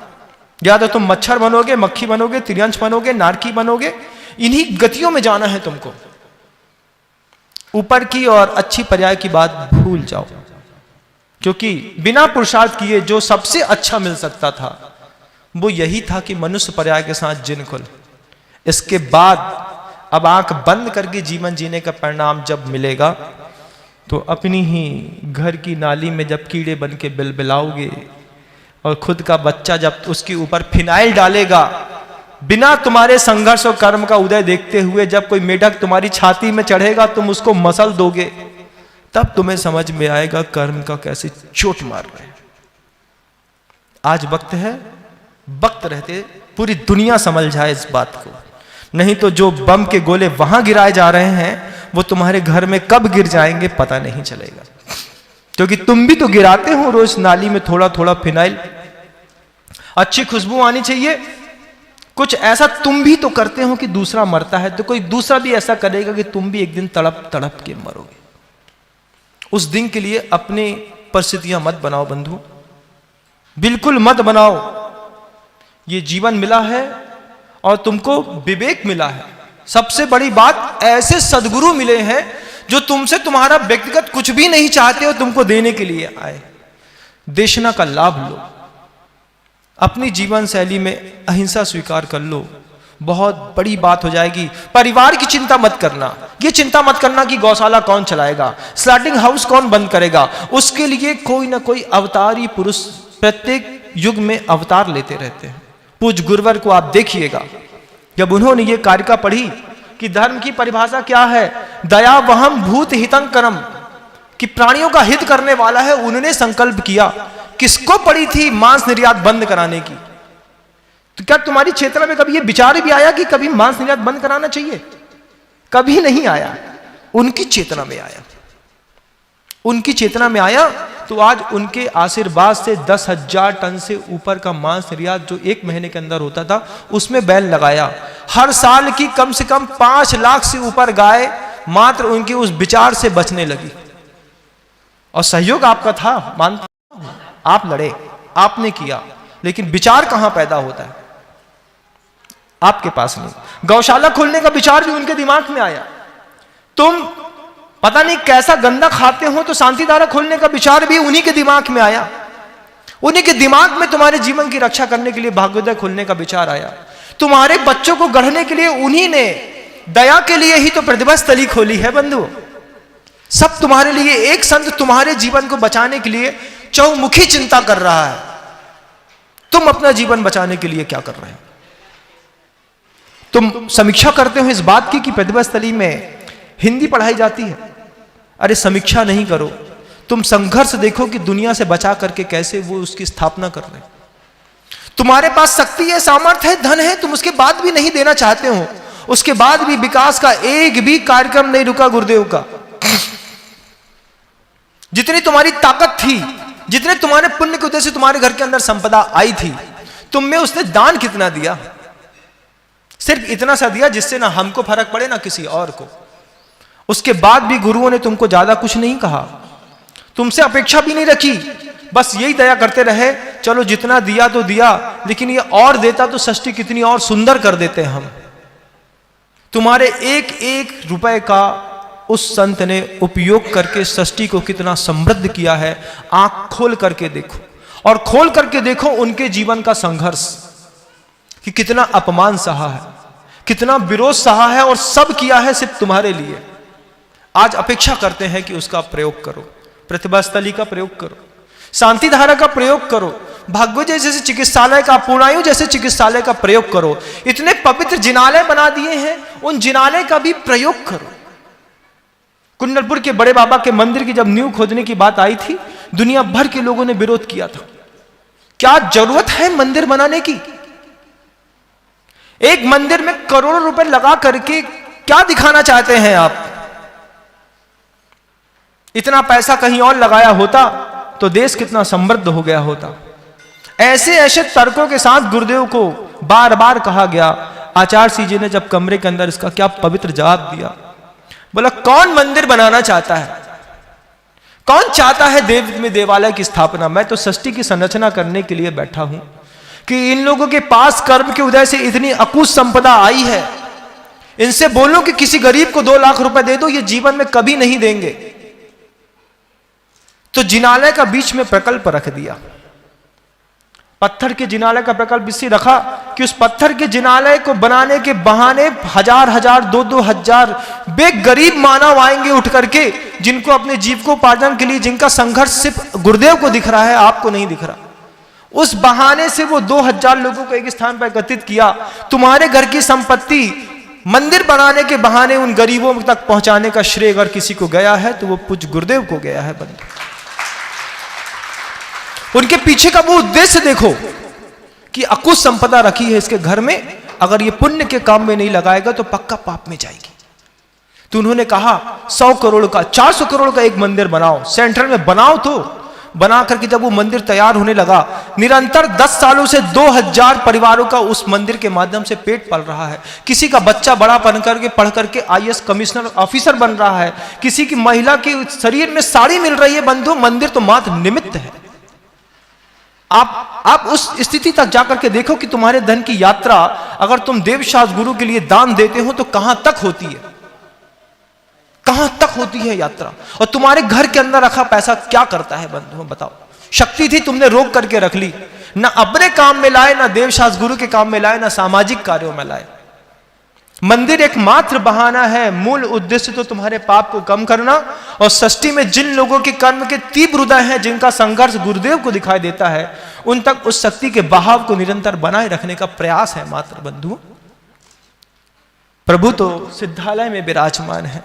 या तो तुम मच्छर बनोगे, मक्खी बनोगे, त्रियंश बनोगे, नारकी बनोगे, इन्हीं गतियों में जाना है तुमको। ऊपर की और अच्छी पर्याय की बात भूल जाओ, क्योंकि बिना पुरुषार्थ किए जो सबसे अच्छा मिल सकता था वो यही था कि मनुष्य पर्याय के साथ जिन कुल। इसके बाद अब आंख बंद करके जीवन जीने का परिणाम जब मिलेगा तो अपनी ही घर की नाली में जब कीड़े बन के बिलबिलाओगे और खुद का बच्चा जब उसके ऊपर फिनाइल डालेगा, बिना तुम्हारे संघर्ष और कर्म का उदय देखते हुए जब कोई मेढक तुम्हारी छाती में चढ़ेगा तुम उसको मसल दोगे, तब तुम्हें समझ में आएगा कर्म का कैसे चोट मार रहे हैं। आज वक्त है, वक्त रहते पूरी दुनिया समझ जाए इस बात को, नहीं तो जो बम के गोले वहां गिराए जा रहे हैं वो तुम्हारे घर में कब गिर जाएंगे पता नहीं चलेगा। क्योंकि तुम भी तो गिराते हो रोज नाली में थोड़ा थोड़ा फिनाइल, अच्छी खुशबू आनी चाहिए, कुछ ऐसा तुम भी तो करते हो कि दूसरा मरता है तो कोई दूसरा भी ऐसा करेगा कि तुम भी एक दिन तड़प तड़प के मरोगे। उस दिन के लिए अपनी परिस्थितियां मत बनाओ बंधु, बिल्कुल मत बनाओ। ये जीवन मिला है और तुमको विवेक मिला है। सबसे बड़ी बात, ऐसे सद्गुरु मिले हैं जो तुमसे तुम्हारा व्यक्तिगत कुछ भी नहीं चाहते हो, तुमको देने के लिए आए। देशना का लाभ लो, अपनी जीवन शैली में अहिंसा स्वीकार कर लो, बहुत बड़ी बात हो जाएगी। परिवार की चिंता मत करना, ये चिंता मत करना कि गौशाला कौन चलाएगा, स्लॉटिंग हाउस कौन बंद करेगा। उसके लिए कोई ना कोई अवतारी पुरुष प्रत्येक युग में अवतार लेते रहते हैं। पूज्य गुरुवर को आप देखिएगा, जब उन्होंने ये कारिका पढ़ी कि धर्म की परिभाषा क्या है, दया वहम भूत हितं करम, कि प्राणियों का हित करने वाला है, उन्होंने संकल्प किया। किसको पड़ी थी? मांस निर्यात बंद कराने की। तो क्या तुम्हारी क्षेत्र में कभी ये विचार भी आया कि कभी मांस निर्यात बंद कराना चाहिए? कभी नहीं आया। उनकी चेतना में आया, उनकी चेतना में आया तो आज उनके आशीर्वाद से 10,000 टन से ऊपर का मांस निर्यात जो एक महीने के अंदर होता था उसमें बैन लगाया। हर साल की कम से कम 5 लाख से ऊपर गाय मात्र उनके उस विचार से बचने लगी। और सहयोग आपका था, मानता, आप लड़े, आपने किया, लेकिन विचार कहां पैदा होता है? आपके पास नहीं। गौशाला खोलने का विचार भी उनके दिमाग में आया। तुम पता नहीं कैसा गंदा खाते हो तो शांति धारा खोलने का विचार भी उन्हीं के दिमाग में आया। उन्हीं के दिमाग में तुम्हारे जीवन की रक्षा करने के लिए भाग्योदय खोलने का विचार आया। तुम्हारे बच्चों को गढ़ने के लिए उन्हीं ने दया के लिए ही तो प्रतिभा स्थली खोली है बंधु। सब तुम्हारे लिए, एक संत तुम्हारे जीवन को बचाने के लिए चौमुखी चिंता कर रहा है। तुम अपना जीवन बचाने के लिए क्या कर रहे हो? तुम समीक्षा करते हो इस बात की कि प्रतिभा स्थली में हिंदी पढ़ाई जाती है। अरे समीक्षा नहीं करो, तुम संघर्ष देखो कि दुनिया से बचा करके कैसे वो उसकी स्थापना कर रहे हैं। तुम्हारे पास शक्ति है, सामर्थ्य है, धन है, तुम उसके बाद भी नहीं देना चाहते हो। उसके बाद भी विकास का एक भी कार्यक्रम नहीं रुका गुरुदेव का। जितनी तुम्हारी ताकत थी, जितने तुम्हारे पुण्य की वजह से तुम्हारे घर के अंदर संपदा आई थी, तुम में उसने दान कितना दिया? सिर्फ इतना सा दिया जिससे ना हमको फर्क पड़े ना किसी और को। उसके बाद भी गुरुओं ने तुमको ज्यादा कुछ नहीं कहा, तुमसे अपेक्षा भी नहीं रखी, बस यही दया करते रहे, चलो जितना दिया तो दिया, लेकिन ये और देता तो सृष्टि कितनी और सुंदर कर देते हम। तुम्हारे एक एक रुपए का उस संत ने उपयोग करके सृष्टि को कितना समृद्ध किया है। आंख खोल करके देखो, और खोल करके देखो उनके जीवन का संघर्ष, कि कितना अपमान सहा है, कितना विरोध सहा है, और सब किया है सिर्फ तुम्हारे लिए। आज अपेक्षा करते हैं कि उसका प्रयोग करो, प्रतिभा स्थली का प्रयोग करो, शांति धारा का प्रयोग करो, भाग्योदय जैसे चिकित्सालय का, पूर्णायु जैसे चिकित्सालय का प्रयोग करो। इतने पवित्र जिनालय बना दिए हैं, उन जिनालय का भी प्रयोग करो। कुंडलपुर के बड़े बाबा के मंदिर की जब नींव खोदने की बात आई थी, दुनिया भर के लोगों ने विरोध किया था। क्या जरूरत है मंदिर बनाने की? एक मंदिर में करोड़ों रुपए लगा करके क्या दिखाना चाहते हैं आप? इतना पैसा कहीं और लगाया होता तो देश कितना समृद्ध हो गया होता। ऐसे ऐसे तर्कों के साथ गुरुदेव को बार बार कहा गया। आचार्य जी ने जब कमरे के अंदर इसका क्या पवित्र जवाब दिया, बोला कौन मंदिर बनाना चाहता है? कौन चाहता है देव में देवालय की स्थापना? मैं तो सृष्टि की संरचना करने के लिए बैठा हूं कि इन लोगों के पास कर्म के उदय से इतनी अकुश संपदा आई है, इनसे बोलो कि किसी गरीब को 2 लाख रुपए दे दो, ये जीवन में कभी नहीं देंगे। तो जिनालय का बीच में प्रकल्प रख दिया, पत्थर के जिनालय का प्रकल्प इसलिए रखा कि उस पत्थर के जिनालय को बनाने के बहाने हजार हजार 2-2 बे गरीब मानव आएंगे उठ करके, जिनको अपने जीविकोपार्जन के लिए, जिनका संघर्ष सिर्फ गुरुदेव को दिख रहा है, आपको नहीं दिख रहा। उस बहाने से वो 2000 लोगों को एक स्थान पर एकत्रित किया। तुम्हारे घर की संपत्ति मंदिर बनाने के बहाने उन गरीबों तक पहुंचाने का श्रेय अगर किसी को गया है तो वो पूज्य गुरुदेव को गया है बंधु। उनके पीछे का वो उद्देश्य देखो कि अकुश संपदा रखी है इसके घर में, अगर ये पुण्य के काम में नहीं लगाएगा तो पक्का पाप में जाएगी। तो उन्होंने कहा 100 करोड़ का, 400 करोड़ का एक मंदिर बनाओ, सेंट्रल में बनाओ। तो बना करके जब वो मंदिर तैयार होने लगा, निरंतर 10 सालों से 2000 परिवारों का उस मंदिर के माध्यम से पेट पल रहा है। किसी का बच्चा बड़ा पढ़ करके IAS कमिश्नर ऑफिसर बन रहा है, किसी की महिला के शरीर में साड़ी मिल रही है बंधु। मंदिर तो मात्र निमित्त है। आप उस स्थिति तक जाकर के देखो कि तुम्हारे धन की यात्रा अगर तुम देवशास्त्र गुरु के लिए दान देते हो तो कहां तक होती है, कहां तक होती है यात्रा। और तुम्हारे घर के अंदर रखा पैसा क्या करता है बंधुओं, बताओ। शक्ति थी, तुमने रोक करके रख ली, ना अपने काम में लाए, ना देवशास्त्र गुरु के काम में लाए, ना सामाजिक कार्यों में लाए। मंदिर एक मात्र बहाना है, मूल उद्देश्य तो तुम्हारे पाप को कम करना। और सृष्टि में जिन लोगों के कर्म के तीव्र हृदय हैं, जिनका संघर्ष गुरुदेव को दिखाई देता है, उन तक उस शक्ति के बहाव को निरंतर बनाए रखने का प्रयास है मात्र बंधु। प्रभु तो सिद्धालय में विराजमान है,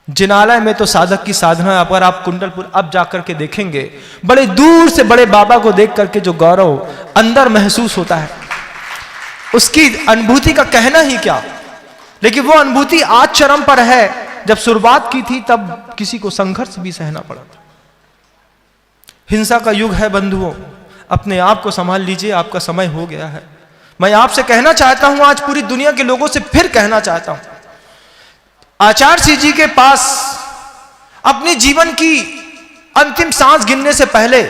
जिनालय में तो साधक की साधना। अगर आप कुंडलपुर अब जाकर के देखेंगे, बड़े दूर से बड़े बाबा को देख करके जो गौरव अंदर महसूस होता है, उसकी अनुभूति का कहना ही क्या। लेकिन वो अनुभूति आज चरम पर है। जब शुरुआत की थी तब किसी को संघर्ष भी सहना पड़ा था। हिंसा का युग है बंधुओं, अपने आप को संभाल लीजिए, आपका समय हो गया है। मैं आपसे कहना चाहता हूं, आज पूरी दुनिया के लोगों से फिर कहना चाहता हूं, आचार्य सिंह जी के पास अपने जीवन की अंतिम सांस गिनने से पहले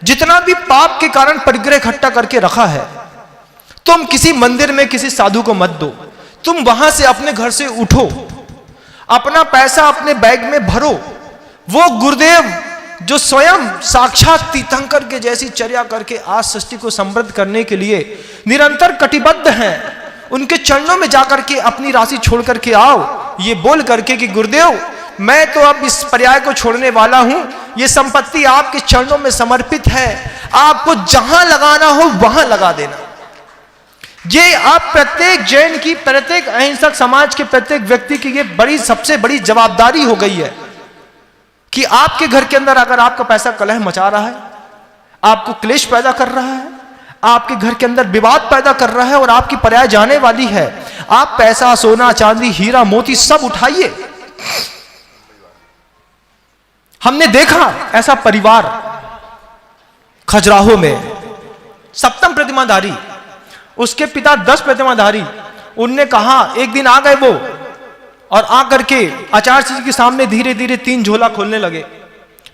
जितना भी पाप के कारण परिग्रह इकट्ठा करके रखा है, तुम किसी मंदिर में किसी साधु को मत दो। तुम वहां से अपने घर से उठो, अपना पैसा अपने बैग में भरो। वो गुरुदेव जो स्वयं साक्षात तीर्थंकर के जैसी चर्या करके आज सृष्टि को समृद्ध करने के लिए निरंतर कटिबद्ध हैं, उनके चरणों में जाकर के अपनी राशि छोड़ करके आओ, ये बोल करके कि गुरुदेव मैं तो अब इस पर्याय को छोड़ने वाला हूं, ये संपत्ति आपके चरणों में समर्पित है, आपको जहां लगाना हो वहां लगा देना। ये आप प्रत्येक जैन की, प्रत्येक अहिंसक समाज के प्रत्येक व्यक्ति की ये बड़ी, सबसे बड़ी जवाबदारी हो गई है कि आपके घर के अंदर अगर आपका पैसा कलह मचा रहा है, आपको क्लेश पैदा कर रहा है, आपके घर के अंदर विवाद पैदा कर रहा है और आपकी पर्याय जाने वाली है, आप पैसा, सोना, चांदी, हीरा, मोती सब उठाइए। हमने देखा ऐसा परिवार खजुराहो में, सप्तम प्रतिमाधारी, उसके पिता 10 प्रतिमाधारी। उनने कहा, एक दिन आ गए वो और आकर के आचार्य जी के सामने धीरे धीरे 3 झोला खोलने लगे।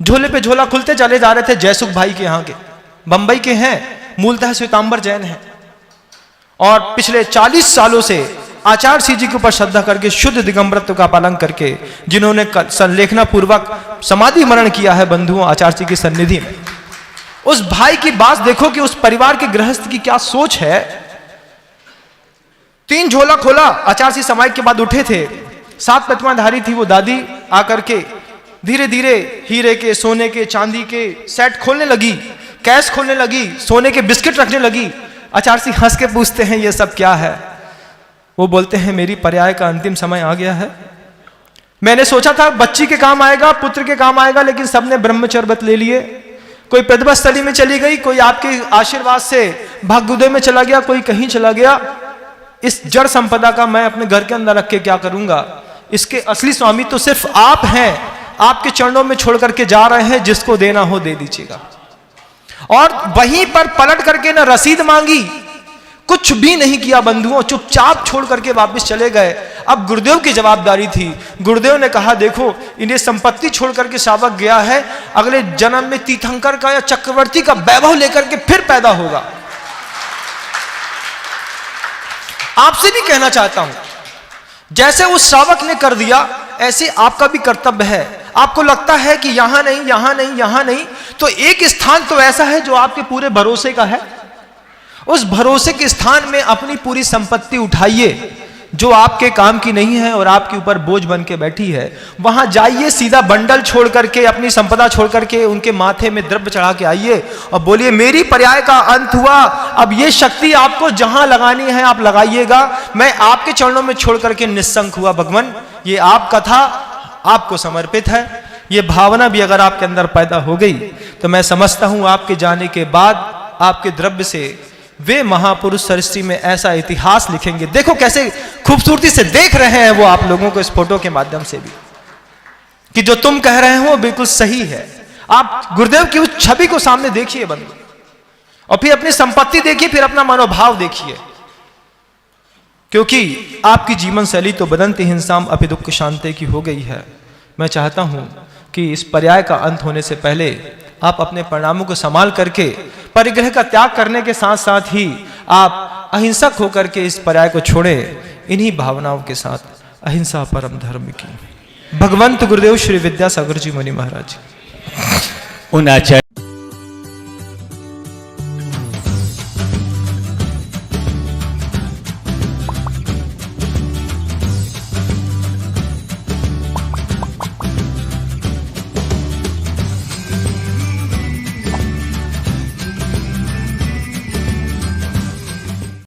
झोले पे झोला खुलते चले जा रहे थे। जयसुख भाई के यहाँ के, बंबई के हैं, मूलतः श्वेतांबर जैन हैं और पिछले 40 सालों से आचार्य सिंह जी के ऊपर श्रद्धा करके शुद्ध दिगंबरत्व का पालन करके जिन्होंने संलेखना पूर्वक समाधि मरण किया है बंधुओं आचार्य सिंह की सन्निधि में। उस भाई की बात देखो कि उस परिवार के गृहस्थ की क्या सोच है। 3 झोला खोला, आचार्य सिंह समाधि के बाद उठे थे। 7 प्रतिमाधारी थी वो दादी, आकर के धीरे धीरे हीरे के, सोने के, चांदी के सेट खोलने लगी, कैश खोलने लगी, सोने के बिस्किट रखने लगी। आचार्य सिंह हंस के पूछते हैं, ये सब क्या है? वो बोलते हैं, मेरी पर्याय का अंतिम समय आ गया है। मैंने सोचा था बच्ची के काम आएगा, पुत्र के काम आएगा, लेकिन सबने ब्रह्मचर्य व्रत ले लिए। कोई प्रतिभा स्थली में चली गई, कोई आपके आशीर्वाद से भाग्योदय में चला गया, कोई कहीं चला गया। इस जड़ संपदा का मैं अपने घर के अंदर रख के क्या करूंगा? इसके असली स्वामी तो सिर्फ आप हैं, आपके चरणों में छोड़ करके जा रहे हैं, जिसको देना हो दे दीजिएगा। और वहीं पर पलट करके ना रसीद मांगी, कुछ भी नहीं किया बंधुओं, चुपचाप छोड़ करके वापस चले गए। अब गुरुदेव की जवाबदारी थी। गुरुदेव ने कहा, देखो इन्हें संपत्ति छोड़ करके शावक गया है, अगले जन्म में तीर्थंकर का या चक्रवर्ती का वैभव लेकर के फिर पैदा होगा। आपसे भी कहना चाहता हूं, जैसे उस श्रावक ने कर दिया, ऐसे आपका भी कर्तव्य है। आपको लगता है कि यहां नहीं, यहां नहीं, यहां नहीं, तो एक स्थान तो ऐसा है जो आपके पूरे भरोसे का है। उस भरोसे के स्थान में अपनी पूरी संपत्ति उठाइए जो आपके काम की नहीं है और आपके ऊपर बोझ बन के बैठी है। वहां जाइए, सीधा बंडल छोड़ करके, अपनी संपदा छोड़ करके उनके माथे में द्रव्य चढ़ा के आइए और बोलिए मेरी पर्याय का अंत हुआ। अब ये शक्ति आपको जहां लगानी है आप लगाइएगा, मैं आपके चरणों में छोड़ करके निस्संक हुआ भगवान। ये आपका था, आपको समर्पित है। ये भावना भी अगर आपके अंदर पैदा हो गई तो मैं समझता हूं आपके जाने के बाद आपके द्रव्य से वे महापुरुष सृष्टि में ऐसा इतिहास लिखेंगे। देखो कैसे खूबसूरती से देख रहे हैं वो आप लोगों को इस फोटो के माध्यम से भी, कि जो तुम कह रहे हो बिल्कुल सही है। आप गुरुदेव की उस छवि को सामने देखिए बंधु, और फिर अपनी संपत्ति देखिए, फिर अपना मनोभाव देखिए, क्योंकि आपकी जीवन शैली तो बदंती हिंसाम अपि दुख शांति की हो गई है। मैं चाहता हूं कि इस पर्याय का अंत होने से पहले आप अपने परिणामों को संभाल करके परिग्रह का त्याग करने के साथ साथ ही आप अहिंसक होकर के इस पर्याय को छोड़ें। इन्हीं भावनाओं के साथ, अहिंसा परम धर्म की। भगवंत गुरुदेव श्री विद्यासागर जी मुनि महाराज। उन आचार्य